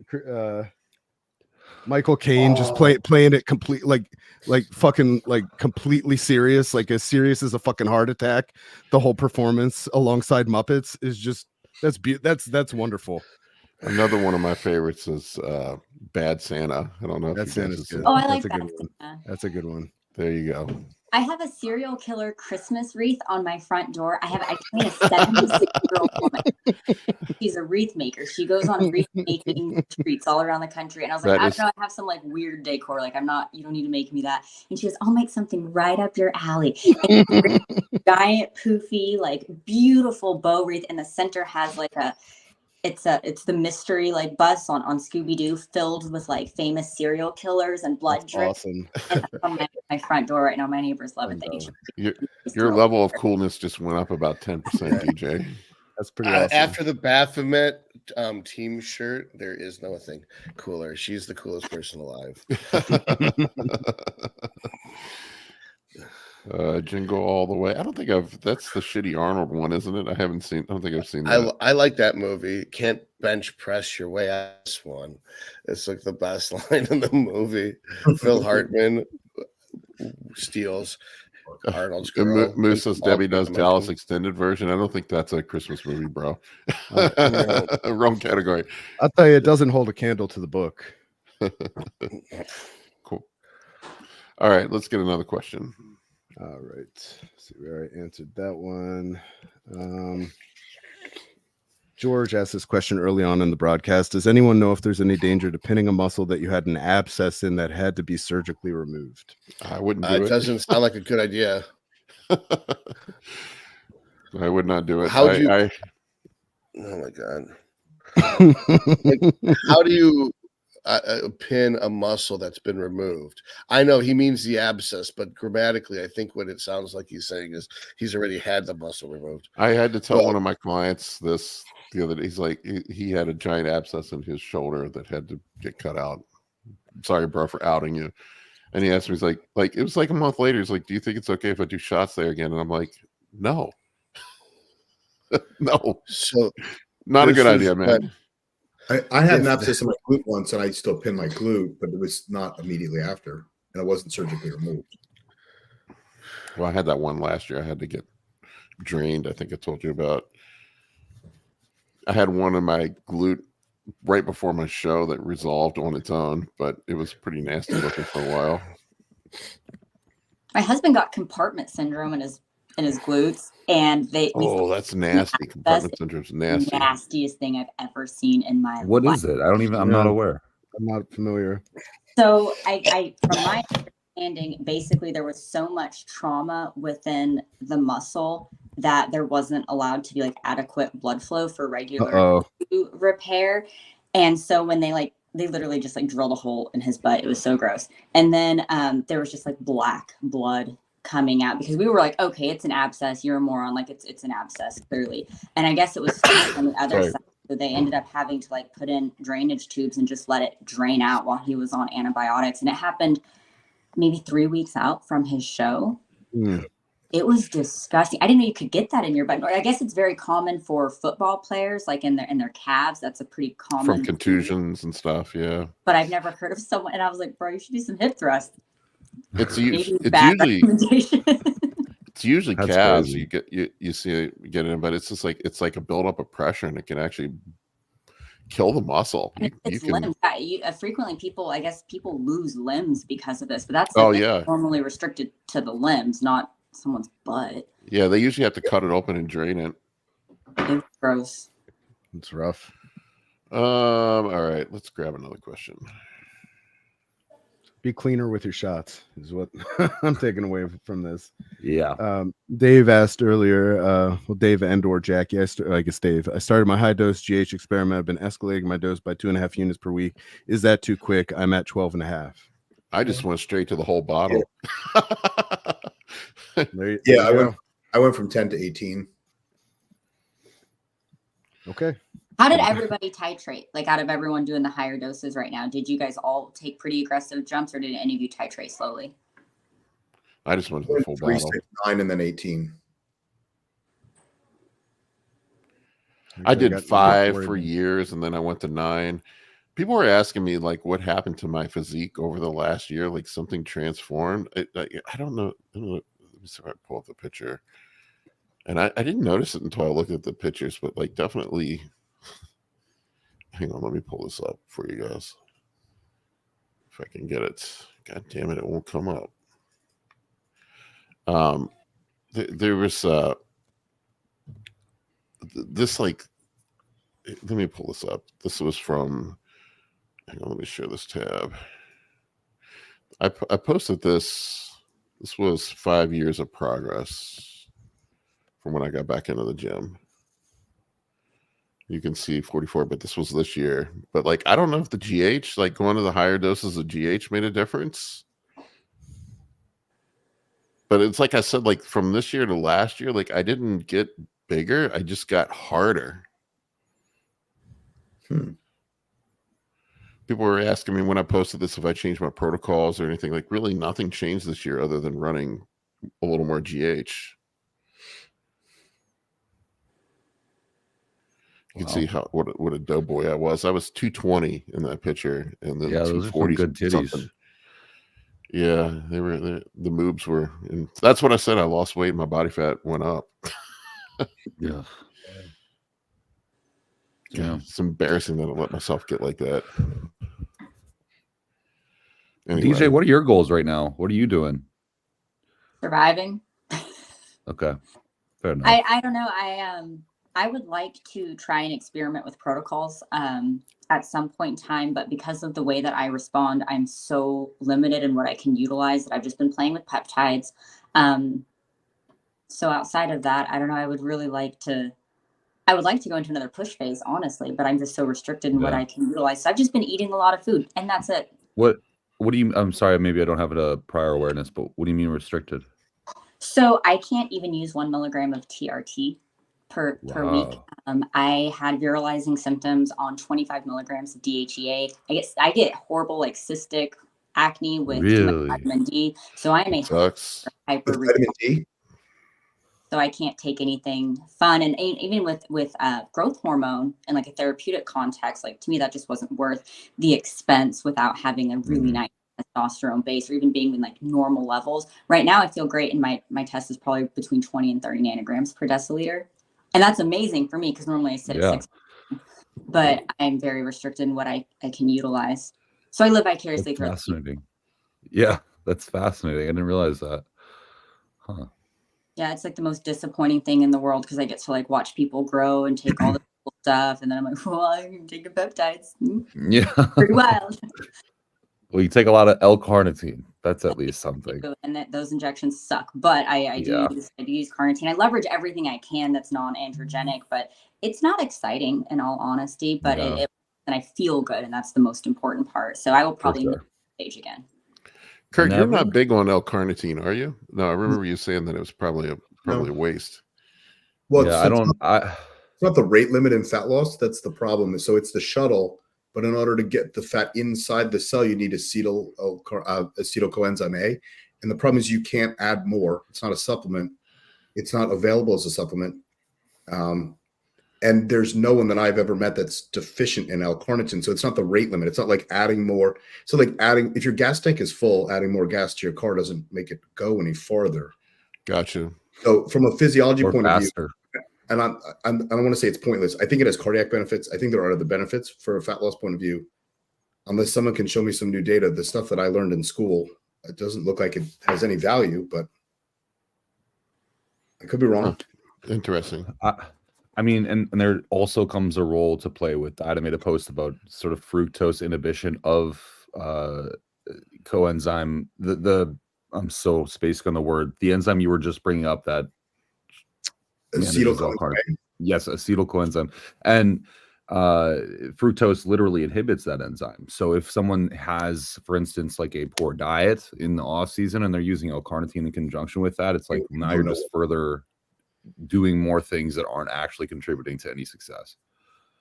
Michael Caine just playing it complete like fucking like completely serious, like as serious as a fucking heart attack. The whole performance alongside Muppets is just that's wonderful. Another one of my favorites is Bad Santa. I don't know if That's you guys Santa's have seen good. it. Oh, I like That's a that. good one. Yeah. That's a good one. There you go. I have a serial killer Christmas wreath on my front door. I train a 76-year-old woman. She's a wreath maker. She goes on wreath making retreats all around the country. And I was like, I don't know, I have some like weird decor. Like you don't need to make me that. And she goes, I'll make something right up your alley. And giant poofy, like beautiful bow wreath. And the center has like it's the mystery like bus on Scooby-Doo filled with like famous serial killers and blood drip. Awesome. And that's on my front door right now. My neighbors love it. They Your level of coolness just went up about 10%, DJ. That's pretty awesome. After the Baphomet team shirt, there is no thing cooler. She's the coolest person alive. Jingle All the Way. I don't think that's the shitty Arnold one, isn't it? I don't think I've seen that. I like that movie. Can't bench press your way out of this one. It's like the best line in the movie. Phil Hartman steals Arnold's girl. Moose says Debbie does Dallas extended version. I don't think that's a Christmas movie, bro. Wrong category. I'll tell you, it doesn't hold a candle to the book. Cool. All right, let's get another question. All right. See, we already answered that one. George asked this question early on in the broadcast. Does anyone know if there's any danger to pinning a muscle that you had an abscess in that had to be surgically removed? I wouldn't do it. It doesn't sound like a good idea. I would not do it. Oh my God. How do you pin a muscle that's been removed? I know he means the abscess, but grammatically, I think what it sounds like he's saying is he's already had the muscle removed. I had to tell one of my clients this the other day. He's like, he had a giant abscess in his shoulder that had to get cut out. Sorry, bro, for outing you. And he asked me, he's like it was like a month later. He's like, do you think it's okay if I do shots there again? And I'm like, no. No. So not a good idea, man. I had an abscess in my glute once, and I still pinned my glute, but it was not immediately after, and it wasn't surgically removed. Well, I had that one last year. I had to get drained. I think I told you about. I had one in my glute right before my show that resolved on its own, but it was pretty nasty looking for a while. My husband got compartment syndrome in his glutes, and that's nasty. Compartment syndrome's nasty. Nastiest thing I've ever seen in my life. What is it? I'm not aware. I'm not familiar. So I from my understanding, basically there was so much trauma within the muscle that there wasn't allowed to be like adequate blood flow for regular repair. And so when they like they literally just like drilled a hole in his butt. It was so gross. And then there was just like black blood coming out because we were like, okay, it's an abscess. You're a moron. Like it's an abscess, clearly. And I guess it was on the other side. So they ended up having to like put in drainage tubes and just let it drain out while he was on antibiotics. And it happened maybe 3 weeks out from his show. It was disgusting. I didn't know you could get that in your butt. I guess it's very common for football players, like in their calves. That's a pretty common from contusions and stuff. Yeah. But I've never heard of someone. And I was like, bro, you should do some hip thrusts. It's usually That's calves. Crazy. You see it get in, but it's just like it's a buildup of pressure, and it can actually kill the muscle. It's limbs. Frequently, people lose limbs because of this, but that's normally restricted to the limbs, not someone's butt. Yeah, they usually have to cut it open and drain it. It's gross. It's rough. All right, let's grab another question. Be cleaner with your shots is what I'm taking away from this. Yeah. Dave asked earlier, well, Dave and or Jack, yes, I guess Dave, I started my high dose GH experiment. I've been escalating my dose by 2.5 units per week. Is that too quick? I'm at 12.5. I just went straight to the whole bottle. I went from 10 to 18. Okay. How did everybody titrate? Like out of everyone doing the higher doses right now, did you guys all take pretty aggressive jumps, or did any of you titrate slowly? I just went to the full 3, bottle. 6, 9, and then 18. I did 5 for years, and then I went to 9. People were asking me like, what happened to my physique over the last year? Like something transformed. I don't know. Let me see if I pull up the picture. And I didn't notice it until I looked at the pictures, but like definitely. Hang on, let me pull this up for you guys. If I can get it. God damn it, it won't come up. There was this like, let me pull this up. This was from, hang on, let me share this tab. I posted this. This was 5 years of progress from when I got back into the gym. You can see 44, but this was this year. But like, I don't know if the GH, like going to the higher doses of GH made a difference. But it's like I said, like from this year to last year, like I didn't get bigger. I just got harder. People were asking me when I posted this if I changed my protocols or anything. Like really nothing changed this year other than running a little more GH. You can see what a doughboy I was. I was 220 in that picture, and then 240 good titties. Something. Yeah, they were the moobs were, and that's what I said. I lost weight, and my body fat went up. Yeah. It's embarrassing that I let myself get like that. Anyway. DJ, what are your goals right now? What are you doing? Surviving. Okay, fair enough. I don't know. I would like to try and experiment with protocols at some point in time, but because of the way that I respond, I'm so limited in what I can utilize that I've just been playing with peptides. So outside of that, I don't know. I would like to go into another push phase, honestly, but I'm just so restricted in what I can utilize. So I've just been eating a lot of food, and that's it. What do you? I'm sorry, maybe I don't have a prior awareness, but what do you mean restricted? So I can't even use 1 milligram of TRT per week. I had virilizing symptoms on 25 milligrams of DHEA. I get horrible like cystic acne with too much vitamin D. So I am a hyper vitamin D. So I can't take anything fun, and even with growth hormone and like a therapeutic context, like to me that just wasn't worth the expense without having a really nice testosterone base or even being in like normal levels. Right now I feel great, and my test is probably between 20 and 30 nanograms per deciliter. And that's amazing for me because normally I sit at 6, but I'm very restricted in what I can utilize. So I live vicariously through. Fascinating. Yeah, that's fascinating. I didn't realize that. Huh. Yeah, it's like the most disappointing thing in the world because I get to like watch people grow and take all the cool stuff, and then I'm like, well, I'm taking peptides. Yeah, pretty wild. Well, you take a lot of L-Carnitine. That's at least something. And those injections suck, but I do use carnitine. I leverage everything I can that's non-androgenic, but it's not exciting in all honesty. But and I feel good, and that's the most important part. So I will probably sure. move the stage again. Kurt, you're Never. not big on L-Carnitine, are you? No, I remember you saying that it was probably a waste. Well, Yeah, it's not the rate limit in fat loss. That's the problem. So it's the shuttle, but in order to get the fat inside the cell, you need acetyl coenzyme A. And the problem is you can't add more. It's not a supplement. It's not available as a supplement. And there's no one that I've ever met that's deficient in L-carnitine. So it's not the rate limit. It's not like adding more. So like adding, if your gas tank is full, adding more gas to your car doesn't make it go any farther. Gotcha. So from a physiology point of view, and I don't want to say it's pointless. I think it has cardiac benefits. I think there are other benefits for a fat loss point of view. Unless someone can show me some new data, the stuff that I learned in school, it doesn't look like it has any value, but I could be wrong. Huh. Interesting. I mean, and there also comes a role to play with that. I made a post about sort of fructose inhibition of coenzyme. I'm so spacing on the word. The enzyme you were just bringing up, that Acetyl coenzyme. Yes, acetyl coenzyme. And fructose literally inhibits that enzyme. So if someone has, for instance, like a poor diet in the off season and they're using L-carnitine in conjunction with that, it's like now you're just further doing more things that aren't actually contributing to any success.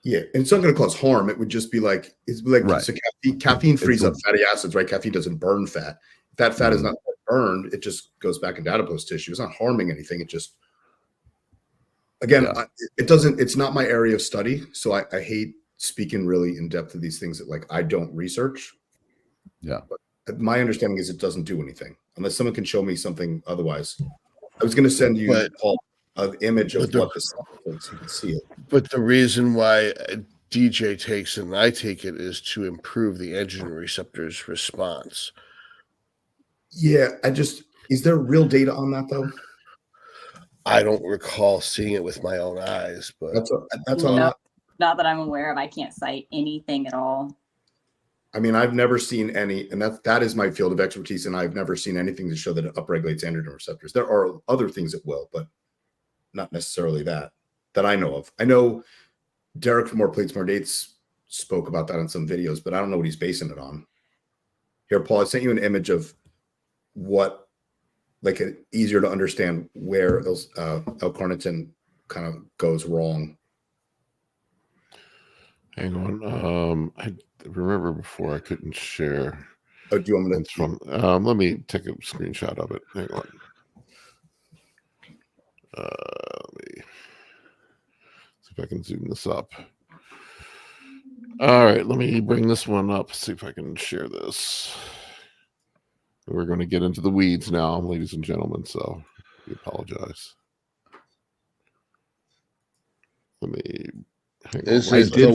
Yeah, and it's not going to cause harm. It would just be like, Right. So caffeine frees up fatty acids, right? Caffeine doesn't burn fat. If that fat is not burned, it just goes back into adipose tissue. It's not harming anything. It just, again, it's not my area of study. So I hate speaking really in depth of these things that like I don't research. Yeah. But my understanding is it doesn't do anything unless someone can show me something otherwise. I was going to send you, Paul, an image of what the stuff is so you can see it. But the reason why DJ takes it and I take it is to improve the androgen receptors response. Yeah, is there real data on that though? I don't recall seeing it with my own eyes, but that's all. Not that I'm aware of. I can't cite anything at all. I mean, I've never seen any, and that is my field of expertise, and I've never seen anything to show that it upregulates androgen receptors. There are other things that will, but not necessarily that I know of. I know Derek from More Plates, More Dates spoke about that in some videos, but I don't know what he's basing it on. Here, Paul, I sent you an image of what, like, easier to understand where L-carnitine kind of goes wrong. Hang on. I remember before I couldn't share. Oh, do you want me to? Let me take a screenshot of it. Hang on. Let me see if I can zoom this up. All right, let me bring this one up, see if I can share this. We're going to get into the weeds now, ladies and gentlemen, so we apologize. Let me hang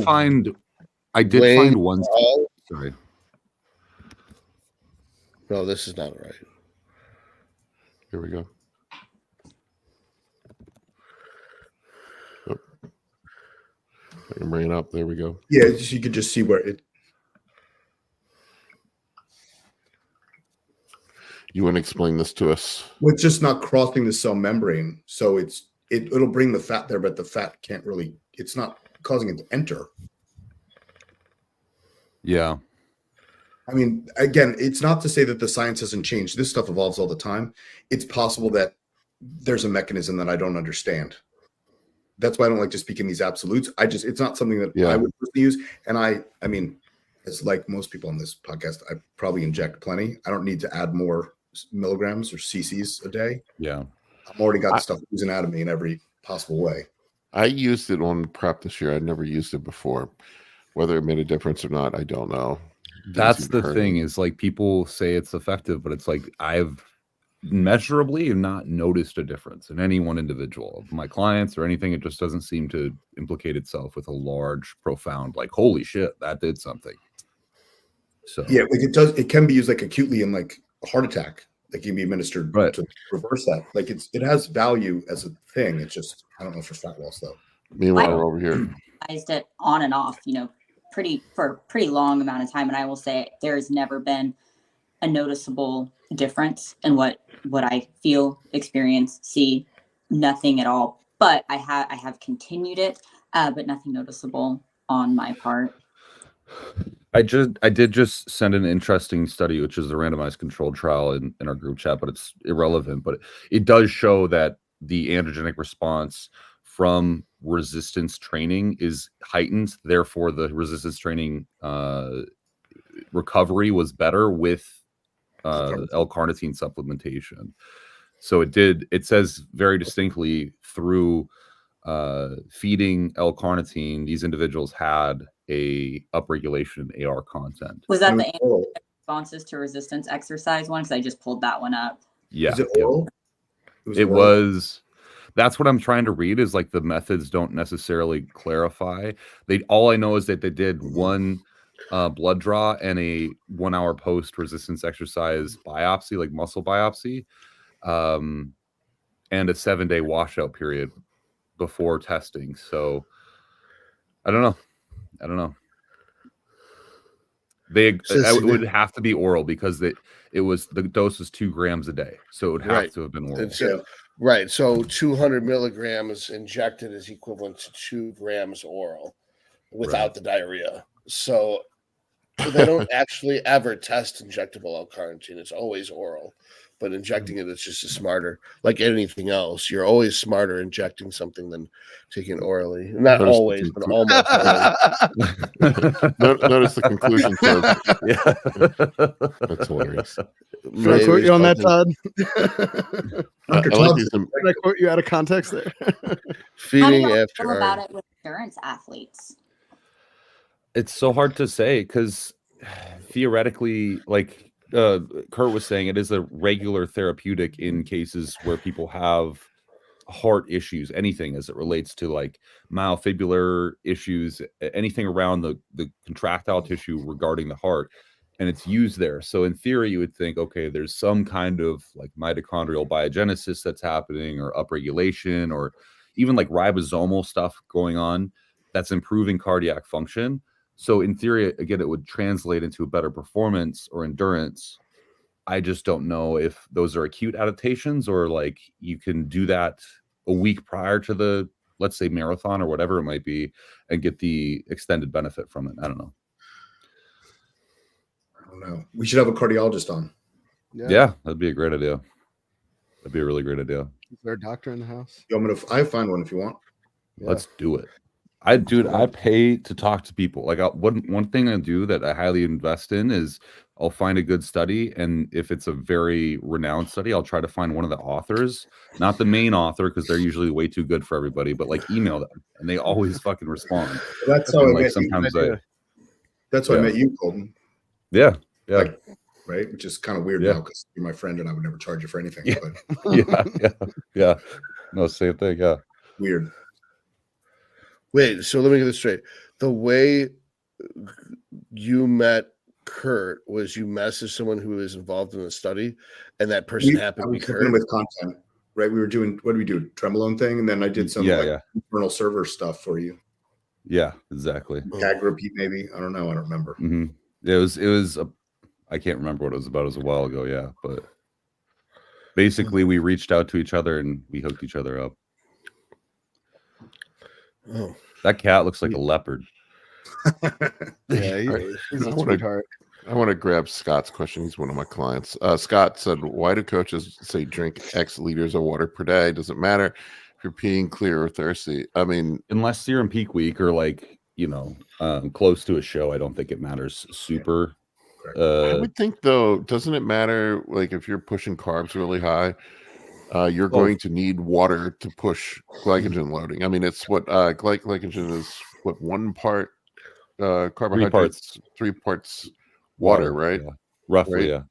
on. I did find one. Sorry. No, this is not right. Here we go. I can bring it up. There we go. Yeah, you could just see where it. You want to explain this to us? Well, it's just not crossing the cell membrane, so it'll bring the fat there, but the fat can't really. It's not causing it to enter. Yeah. I mean, again, it's not to say that the science hasn't changed. This stuff evolves all the time. It's possible that there's a mechanism that I don't understand. That's why I don't like to speak in these absolutes. It's not something that I would personally use. And I mean, it's like most people on this podcast, I probably inject plenty. I don't need to add more milligrams or cc's a day. Yeah. I've already got stuff oozing out of me in every possible way. I used it on prep this year. I'd never used it before. Whether it made a difference or not, I don't know. That's the thing, is like people say it's effective, but it's like I've measurably not noticed a difference in any one individual of my clients or anything. It just doesn't seem to implicate itself with a large, profound, like, holy shit, that did something. So yeah, like it can be used like acutely in like a heart attack. Like you can be administered to reverse that. Like it has value as a thing. It's just, I don't know for fat loss though. Meanwhile, we're over here. I used it on and off, for a pretty long amount of time. And I will say there's never been a noticeable difference in what I feel, experience, see, nothing at all. But I have continued it, but nothing noticeable on my part. I did just send an interesting study, which is the randomized controlled trial in our group chat, but it's irrelevant. But it does show that the androgenic response from resistance training is heightened. Therefore, the resistance training recovery was better with L-Carnitine supplementation. So it says very distinctly through feeding L-Carnitine, these individuals had a upregulation in AR content. Was that the responses to resistance exercise one? Because I just pulled that one up. Yeah. Is it oral? It was. That's what I'm trying to read, is like the methods don't necessarily clarify. All I know is that they did one blood draw and a 1 hour post resistance exercise biopsy, like muscle biopsy, and a 7-day washout period before testing. So I don't know. It would have to be oral because the dose was 2 grams a day, so it would have to have been oral. Right. So 200 milligrams injected is equivalent to 2 grams oral without the diarrhea. So they don't actually ever test injectable L-Carnitine. It's always oral. But injecting it's just smarter. Like anything else, you're always smarter injecting something than taking orally. Not always, but almost always. Notice the conclusion. That's hilarious. Can I quote you on that, Todd? Can I quote you out of context there? Feeding How do you after feel about it with endurance athletes? It's so hard to say because theoretically, like Kurt was saying, it is a regular therapeutic in cases where people have heart issues, anything as it relates to like myofibular issues, anything around the contractile tissue regarding the heart, and it's used there. So in theory, you would think, okay, there's some kind of like mitochondrial biogenesis that's happening, or upregulation, or even like ribosomal stuff going on that's improving cardiac function. So in theory, again, it would translate into a better performance or endurance. I just don't know if those are acute adaptations or like you can do that a week prior to the, let's say, marathon or whatever it might be, and get the extended benefit from it. I don't know. We should have a cardiologist on. Yeah, that'd be a great idea. That'd be a really great idea. Is there a doctor in the house? I find one if you want. Yeah. Let's do it. I pay to talk to people. Like one thing I do that I highly invest in is I'll find a good study, and if it's a very renowned study, I'll try to find one of the authors, not the main author because they're usually way too good for everybody, but like email them, and they always fucking respond. That's how I met you, Kolton. Yeah. Like, right, which is kind of weird now because you're my friend and I would never charge you for anything. But yeah. No, same thing. Yeah. Weird. Wait, so let me get this straight. The way you met Kurt was you messaged someone who was involved in the study, and that person happened to be Kurt with content, right? We were doing, what did we do? Tremolone thing, and then I did some internal server stuff for you. Yeah, exactly. Tag repeat, maybe. I don't know. I don't remember. Mm-hmm. It was I can't remember what it was about. It was a while ago. Yeah, but basically we reached out to each other and we hooked each other up. Oh, that cat looks like a leopard. Yeah, he's a sweetheart. I want to grab Scott's question. He's one of my clients. Scott said, why do coaches say drink X liters of water per day? Does it matter if you're peeing clear or thirsty? I mean, unless you're in peak week or like, close to a show, I don't think it matters super. I would think, though, doesn't it matter, like, if you're pushing carbs really high, you're going to need water to push glycogen loading. I mean, it's what glycogen is, what, 1 part carbohydrates, 3 parts water, right? Yeah. Roughly, right? Yeah.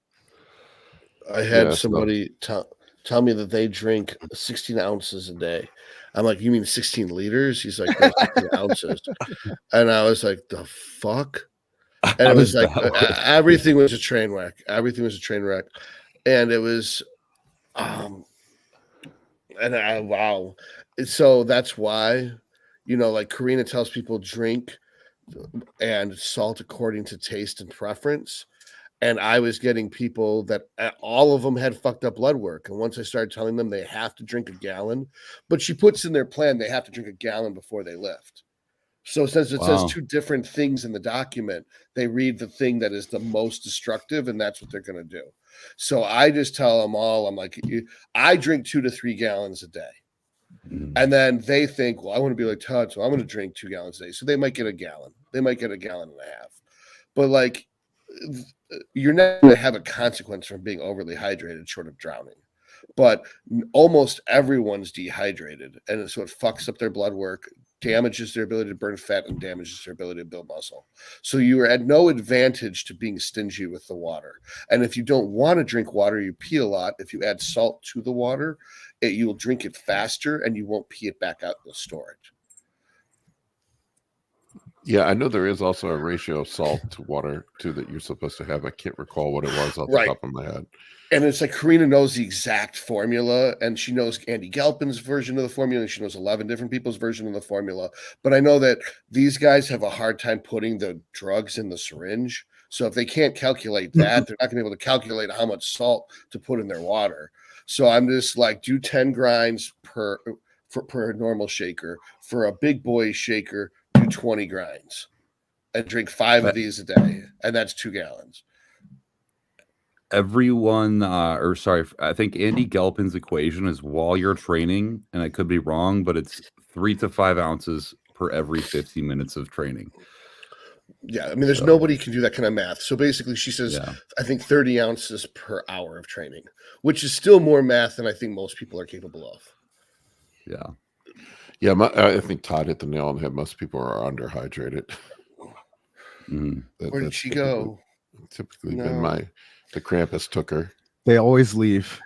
I had somebody tell me that they drink 16 ounces a day. I'm like, you mean 16 liters? He's like, no, 16 ounces. And I was like, the fuck? And it was like everything was a train wreck. Everything was a train wreck. And it was wow. So that's why, like Karina tells people drink and salt according to taste and preference. And I was getting people that all of them had fucked up blood work. And once I started telling them they have to drink a gallon, but she puts in their plan, they have to drink a gallon before they lift. So since it Wow. says two different things in the document, they read the thing that is the most destructive, and that's what they're going to do. So I just tell them all, I'm like, I drink 2 to 3 gallons a day. And then they think, well, I want to be like Todd, so I'm going to drink 2 gallons a day. So they might get a gallon. They might get a gallon and a half. But like, you're not going to have a consequence from being overly hydrated short of drowning. But almost everyone's dehydrated, and so it fucks up their blood work, damages their ability to burn fat, and damages their ability to build muscle. So you are at no advantage to being stingy with the water. And if you don't want to drink water, you pee a lot. If you add salt to the water, you will drink it faster, and you won't pee it back out. You'll store it. Yeah, I know there is also a ratio of salt to water too that you're supposed to have. I can't recall what it was off the top of my head. And it's like Karina knows the exact formula, and she knows Andy Galpin's version of the formula, and she knows 11 different people's version of the formula. But I know that these guys have a hard time putting the drugs in the syringe. So if they can't calculate that, they're not going to be able to calculate how much salt to put in their water. So I'm just like, do 10 grinds per normal shaker. For a big boy shaker, do 20 grinds and drink 5 of these a day, and that's 2 gallons. Everyone, I think Andy Galpin's equation is while you're training, and I could be wrong, but it's 3 to 5 ounces per every 50 minutes of training. Yeah, I mean, there's nobody can do that kind of math. So basically, she says, I think 30 ounces per hour of training, which is still more math than I think most people are capable of. Yeah. Yeah, I think Todd hit the nail on the head. Most people are underhydrated. Where did she go? Typically been the Krampus took her. They always leave.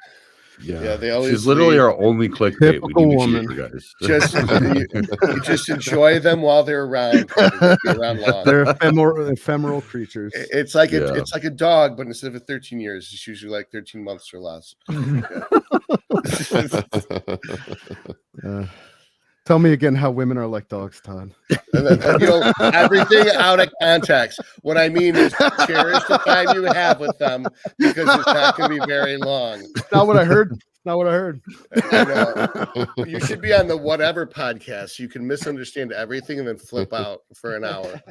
Yeah, they always. She's literally our only clickbait. We need woman. to cheat, guys. You just enjoy them while they're around. Around long. They're ephemeral creatures. It's like it's like a dog, but instead of 13 years, it's usually like 13 months or less. Tell me again how women are like dogs, Todd. Everything out of context. What I mean is cherish the time you have with them, because it's not going to be very long. It's not what I heard. Not what I heard. I know. You should be on the whatever podcast. You can misunderstand everything and then flip out for an hour.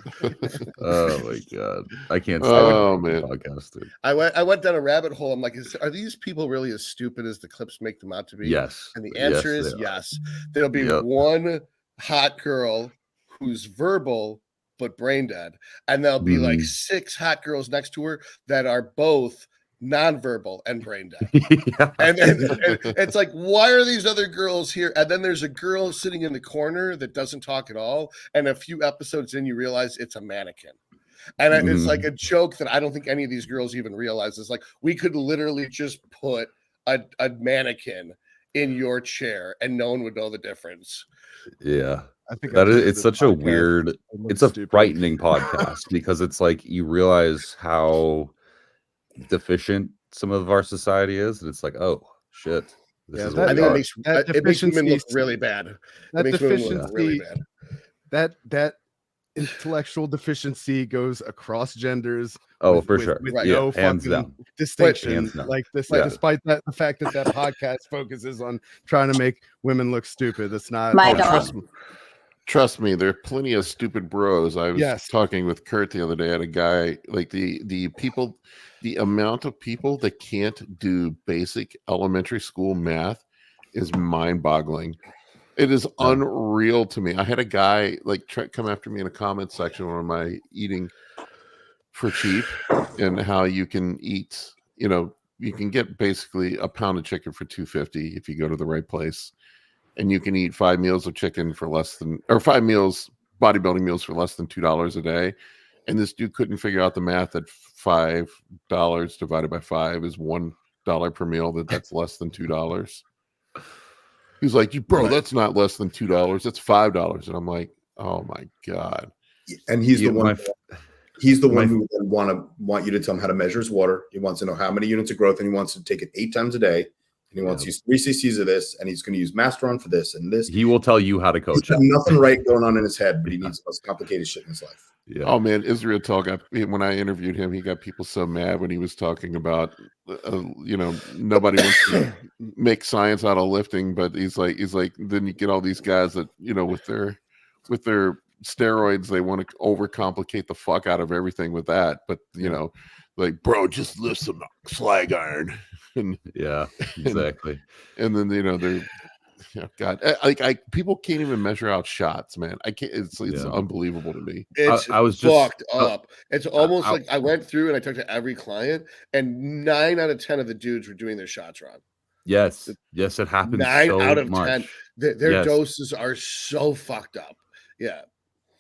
Oh my god, I can't. Man, podcast, dude. I went down a rabbit hole. I'm like, are these people really as stupid as the clips make them out to be? Yes. And the answer is yes. There'll be one hot girl who's verbal but brain dead, and there'll be like 6 hot girls next to her that are both nonverbal and brain dead. And it's like, why are these other girls here? And then there's a girl sitting in the corner that doesn't talk at all, and a few episodes in you realize it's a mannequin. And it's like a joke that I don't think any of these girls even realize. It's like, we could literally just put a mannequin in your chair and no one would know the difference. Yeah. I think that is, it's such a weird, it's a frightening podcast, because it's like you realize how deficient some of our society is, and it's like, oh shit, this is what I think it makes women look really bad. That deficiency, that intellectual deficiency goes across genders. Oh, for sure. With right. No hands fucking down. distinction. Hands down. Like this, despite the fact that podcast focuses on trying to make women look stupid. It's not. My dog. Trust me, there are plenty of stupid bros. I was talking with Kurt the other day. I had a guy, like the amount of people that can't do basic elementary school math is mind-boggling. It is unreal to me. I had a guy like come after me in a comment section when am I eating for cheap, and how you can eat, you can get basically a pound of chicken for $2.50 if you go to the right place. And you can eat 5 meals of chicken for less than, or 5 meals, bodybuilding meals for less than $2 a day. And this dude couldn't figure out the math that $5 divided by 5 is $1 per meal. That's less than $2. He's like, bro, that's not less than $2. That's $5. And I'm like, oh my God. And he's the one. He's the one who want you to tell him how to measure his water. He wants to know how many units of growth, and he wants to take it 8 times a day. And he wants to use 3 cc's of this, and he's going to use Masteron for this and this. He will tell you how to coach. He's got nothing right going on in his head, but he needs the most complicated shit in his life. Yeah. Oh man, Israetel when I interviewed him, he got people so mad when he was talking about, nobody wants to make science out of lifting, but he's like, then you get all these guys that with their steroids, they want to overcomplicate the fuck out of everything with that. But you know, like, bro, just lift some slag iron. And yeah, exactly. And then you know they're, God, people can't even measure out shots, man. I can't. It's unbelievable to me. It's I was fucked just up. It's almost like I went through and I talked to every client, and 9 out of 10 of the dudes were doing their shots wrong. Yes, it happens. 9 so out of much. 10. Their doses are so fucked up. Yeah.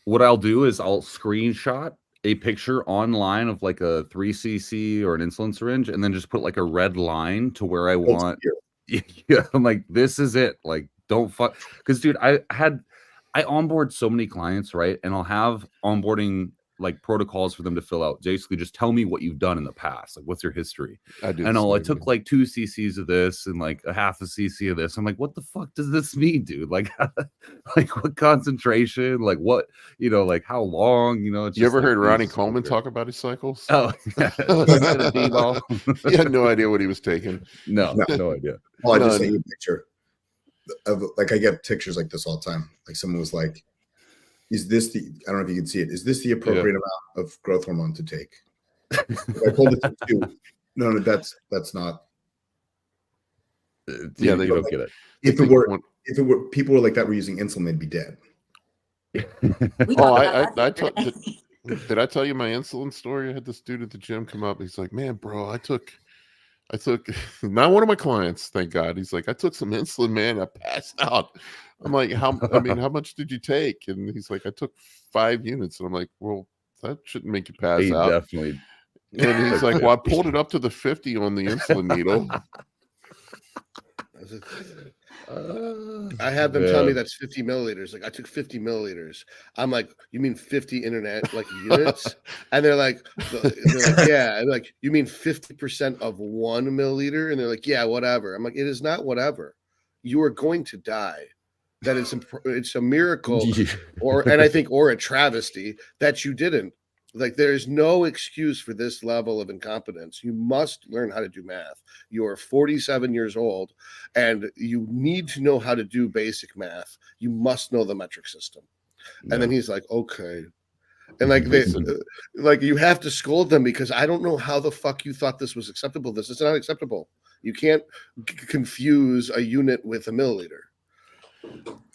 What I'll do is I'll screenshot a picture online of like a 3cc or an insulin syringe, and then just put like a red line to where I want. Yeah, I'm like, this is it. Like, don't fuck. Because, dude, I onboard so many clients, right? And I'll have onboarding like protocols for them to fill out. Basically, just tell me what you've done in the past. Like, what's your history? I took like 2 cc's of this and like a half a cc of this. I'm like, what the fuck does this mean, dude? Like, like what concentration? Like what, you know, like how long? You know, it's you ever like, heard Ronnie Coleman talk about his cycles? Oh, yeah. He had no idea what he was taking. No idea. Oh, I just sent you a picture of, like, I get pictures like this all the time. Like someone was like, is this the, I don't know if you can see it, is this the appropriate amount of growth hormone to take? I pulled it to 2. No, that's not. Yeah, they don't get it. If it were people were like that, were using insulin, they'd be dead. Did I tell you my insulin story? I had this dude at the gym come up. He's like, man, bro, I took not one of my clients, thank God. He's like, I took some insulin, man. I passed out. I'm like, how much did you take? And he's like, I took 5 units. And I'm like, well, that shouldn't make you pass out. Definitely. And he's like, well, I pulled it up to the 50 on the insulin needle. I had them tell me that's 50 milliliters. Like, I took 50 milliliters. I'm like, you mean 50 internet like units? And they're like, yeah. I'm like, you mean 50% of 1 milliliter? And they're like, yeah, whatever. I'm like, it is not whatever. You are going to die. That it's a miracle, or a travesty that you didn't. Like, there is no excuse for this level of incompetence. You must learn how to do math. You are 47 years old, and you need to know how to do basic math. You must know the metric system. Yeah. And then he's like, okay. And like you have to scold them, because I don't know how the fuck you thought this was acceptable. This is not acceptable. You can't confuse a unit with a milliliter.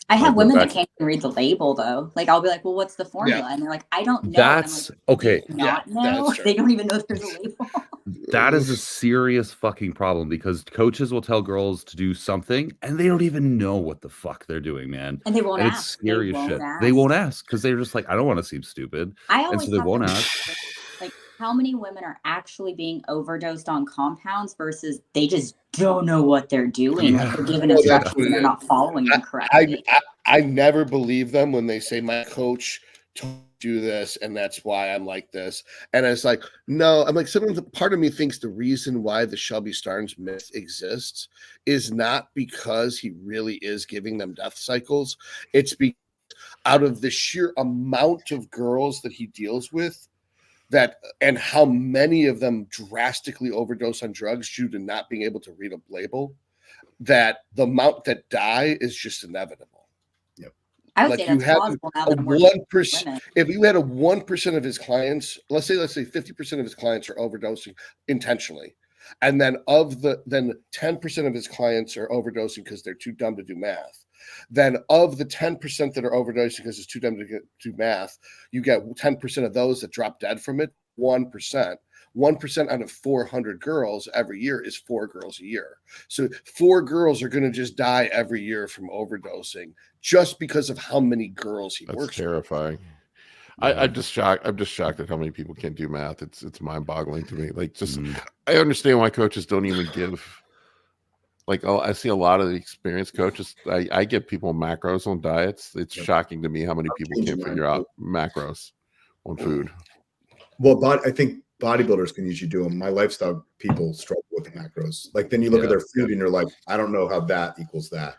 I have women that can't even read the label, though. Like, I'll be like, well, what's the formula? Yeah. And they're like, I don't know. That's like, okay. Not know. They don't even know there's a label. That is a serious fucking problem, because coaches will tell girls to do something and they don't even know what the fuck they're doing, man. And they won't ask. It's scary as shit. They won't ask because they're just like, I don't want to seem stupid. And so they won't ask. Like, how many women are actually being overdosed on compounds versus they just don't know what they're doing? Like, they're given instructions and they're not following them correctly. I never believe them when they say my coach told me to do this and that's why I'm like this. And it's like, no, I'm like, sometimes part of me thinks the reason why the Shelby Starnes myth exists is not because he really is giving them death cycles. It's because out of the sheer amount of girls that he deals with, that and how many of them drastically overdose on drugs due to not being able to read a label, that the amount that die is just inevitable. Yep. I would say that's plausible now that I'm working with women. If you had a 1% of his clients, let's say 50% of his clients are overdosing intentionally, and then 10% of his clients are overdosing because they're too dumb to do math. Then of the 10% that are overdosing because it's too dumb to do math, you get 10% of those that drop dead from it. 1%. 1% out of 400 girls every year is 4 girls a year. So 4 girls are going to just die every year from overdosing just because of how many girls he works with. That's terrifying. I'm just shocked. I'm just shocked at how many people can't do math. It's mind-boggling to me. Like, just I understand why coaches don't even give. Like, I see a lot of the experienced coaches. I get people macros on diets. It's shocking to me how many people can't figure out macros on food. Well, I think bodybuilders can usually do them. My lifestyle people struggle with macros. Like, then you look at their food and you're like, I don't know how that equals that.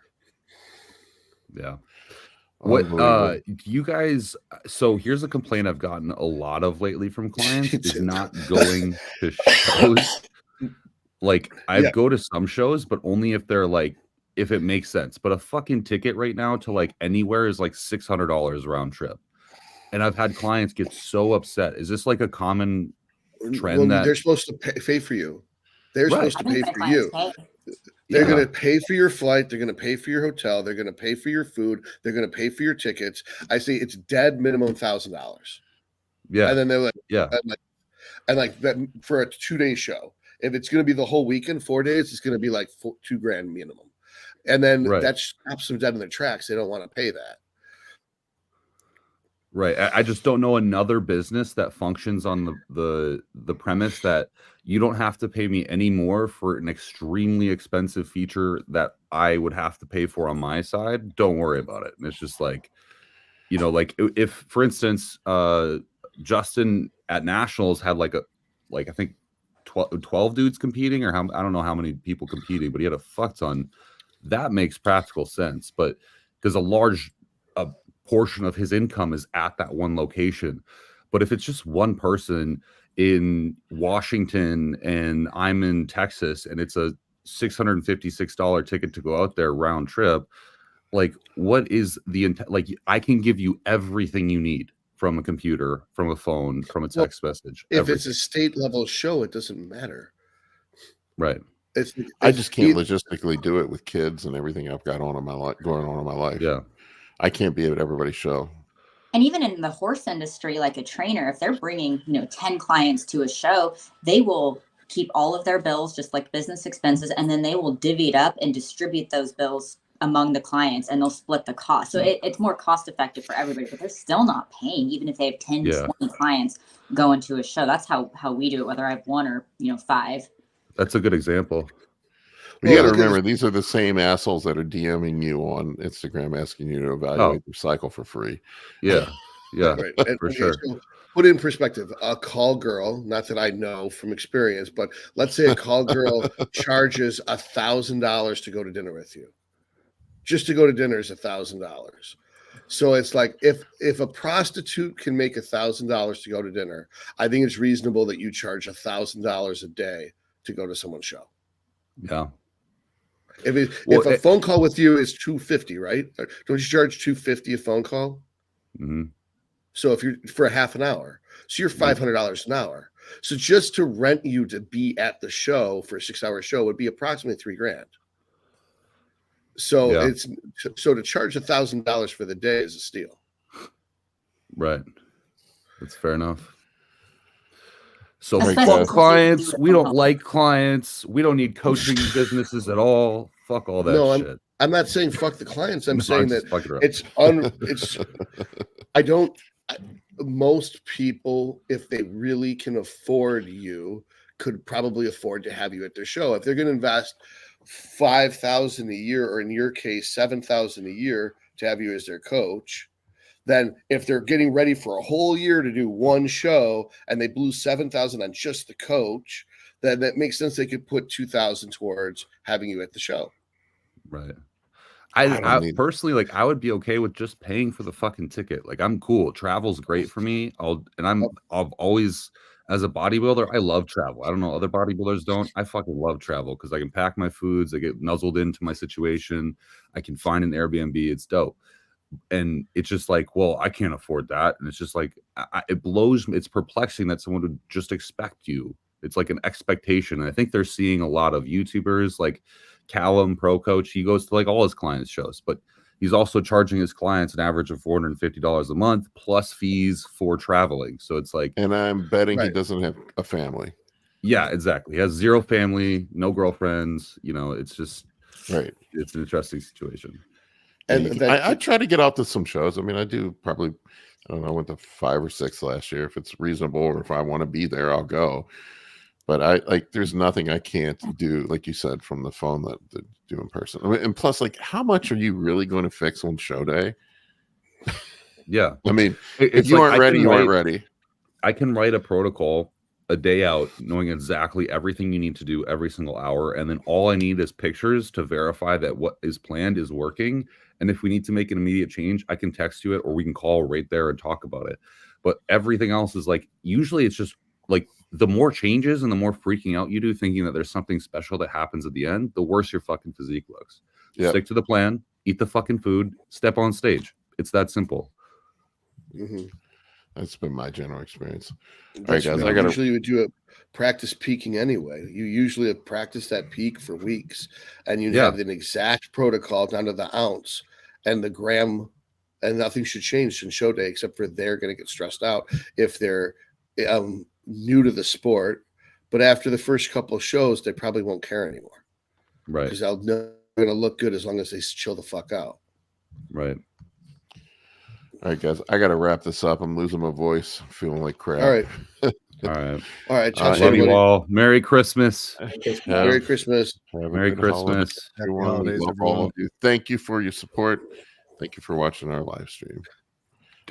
Yeah. What you guys, so here's a complaint I've gotten a lot of lately from clients is not going to shows. Like, I go to some shows, but only if they're like, if it makes sense. But a fucking ticket right now to like anywhere is like $600 round trip. And I've had clients get so upset. Is this like a common trend Well, that they're supposed to pay for you? They're Right. supposed to pay for you. Yeah. They're going to pay for your flight. They're going to pay for your hotel. They're going to pay for your food. They're going to pay for your tickets. I say it's dead minimum $1,000. Yeah. And then they're like, yeah, and like that for a 2-day show. If it's going to be the whole weekend, 4 days, it's going to be like $2,000 minimum. And then Right. that stops them dead in their tracks. They don't want to pay that. Right. I just don't know another business that functions on the premise that you don't have to pay me any more for an extremely expensive feature that I would have to pay for on my side. Don't worry about it. And it's just like, you know, like if for instance, Justin at Nationals had like I think 12 dudes competing, or I don't know how many people competing, but he had a fuck ton. That makes practical sense. But because a large portion of his income is at that one location. But if it's just one person in Washington and I'm in Texas and it's a $656 ticket to go out there round trip, like what is the like I can give you everything you need from a computer, from a phone, from a text message. If it's a state level show, it doesn't matter. Right. I just can't logistically do it with kids and everything I've got on in my life, going on in my life. Yeah. I can't be at everybody's show. And even in the horse industry, like a trainer, if they're bringing, 10 clients to a show, they will keep all of their bills, just like business expenses, and then they will divvy it up and distribute those bills among the clients, and they'll split the cost. So it's more cost effective for everybody, but they're still not paying, even if they have 10, 20 clients going to a show. That's how we do it, whether I have one or, 5. That's a good example. You got to remember, these are the same assholes that are DMing you on Instagram asking you to evaluate your cycle for free. Yeah. Yeah, right. for sure. So put in perspective, a call girl, not that I know from experience, but let's say a call girl charges $1,000 to go to dinner with you. Just to go to dinner is $1,000. So it's like if a prostitute can make $1,000 to go to dinner, I think it's reasonable that you charge $1,000 a day to go to someone's show. Yeah. If a phone call with you is $250, right? Don't you charge $250 a phone call? Mm-hmm. So if you're for a half an hour, so you're $500 an hour. So just to rent you to be at the show for a 6-hour show would be approximately $3,000. So to charge $1,000 for the day is a steal. Right. That's fair enough. So fuck clients. We don't like clients. We don't need coaching businesses at all. Fuck all that shit. I'm not saying fuck the clients. I'm saying that most people, if they really can afford you, could probably afford to have you at their show. If they're going to invest $5,000 a year, or in your case, $7,000 a year to have you as their coach, then if they're getting ready for a whole year to do one show and they blew $7,000 on just the coach, then that makes sense. They could put $2,000 towards having you at the show. Right. I personally, like, I would be okay with just paying for the fucking ticket. Like, I'm cool. Travel's great for me. I've always, as a bodybuilder, I love travel. I don't know, other bodybuilders don't. I fucking love travel because I can pack my foods. I get nuzzled into my situation. I can find an Airbnb. It's dope. And it's just like, well, I can't afford that. And it's just like, it's perplexing that someone would just expect you. It's like an expectation. And I think they're seeing a lot of YouTubers like Callum, Pro Coach. He goes to like all his clients' shows, but he's also charging his clients an average of $450 a month plus fees for traveling. So it's like, and I'm betting he doesn't have a family. Yeah, exactly. He has zero family, no girlfriends. It's just It's an interesting situation. And I try to get out to some shows. I mean, I do probably, I don't know, I went to 5 or 6 last year. If it's reasonable or if I want to be there, I'll go. But there's nothing I can't do, like you said, from the phone that do in person. I mean, and plus, like, how much are you really going to fix on show day? Yeah. I mean, if you aren't ready, you aren't ready. I can write a protocol a day out, knowing exactly everything you need to do every single hour. And then all I need is pictures to verify that what is planned is working. And if we need to make an immediate change, I can text you it, or we can call right there and talk about it. But everything else is like, usually it's just like, the more changes and the more freaking out you do, thinking that there's something special that happens at the end, the worse your fucking physique looks. Yep. Stick to the plan, eat the fucking food, step on stage. It's that simple. Mm-hmm. That's been my general experience. All right, That's guys, what I gotta. usually would do a practice peaking anyway. You usually have practiced that peak for weeks, and you have an exact protocol down to the ounce and the gram, and nothing should change in show day except for they're going to get stressed out if they're new to the sport. But after the first couple of shows, they probably won't care anymore, Right. Because they're going to look good as long as they chill the fuck out. Right. All right, guys, I gotta wrap this up. I'm losing my voice, feeling like crap. All right. All right. All right. Love you all. Merry Christmas. Merry Christmas. Merry Christmas. Everyone. We love all of you. Thank you for your support. Thank you for watching our live stream.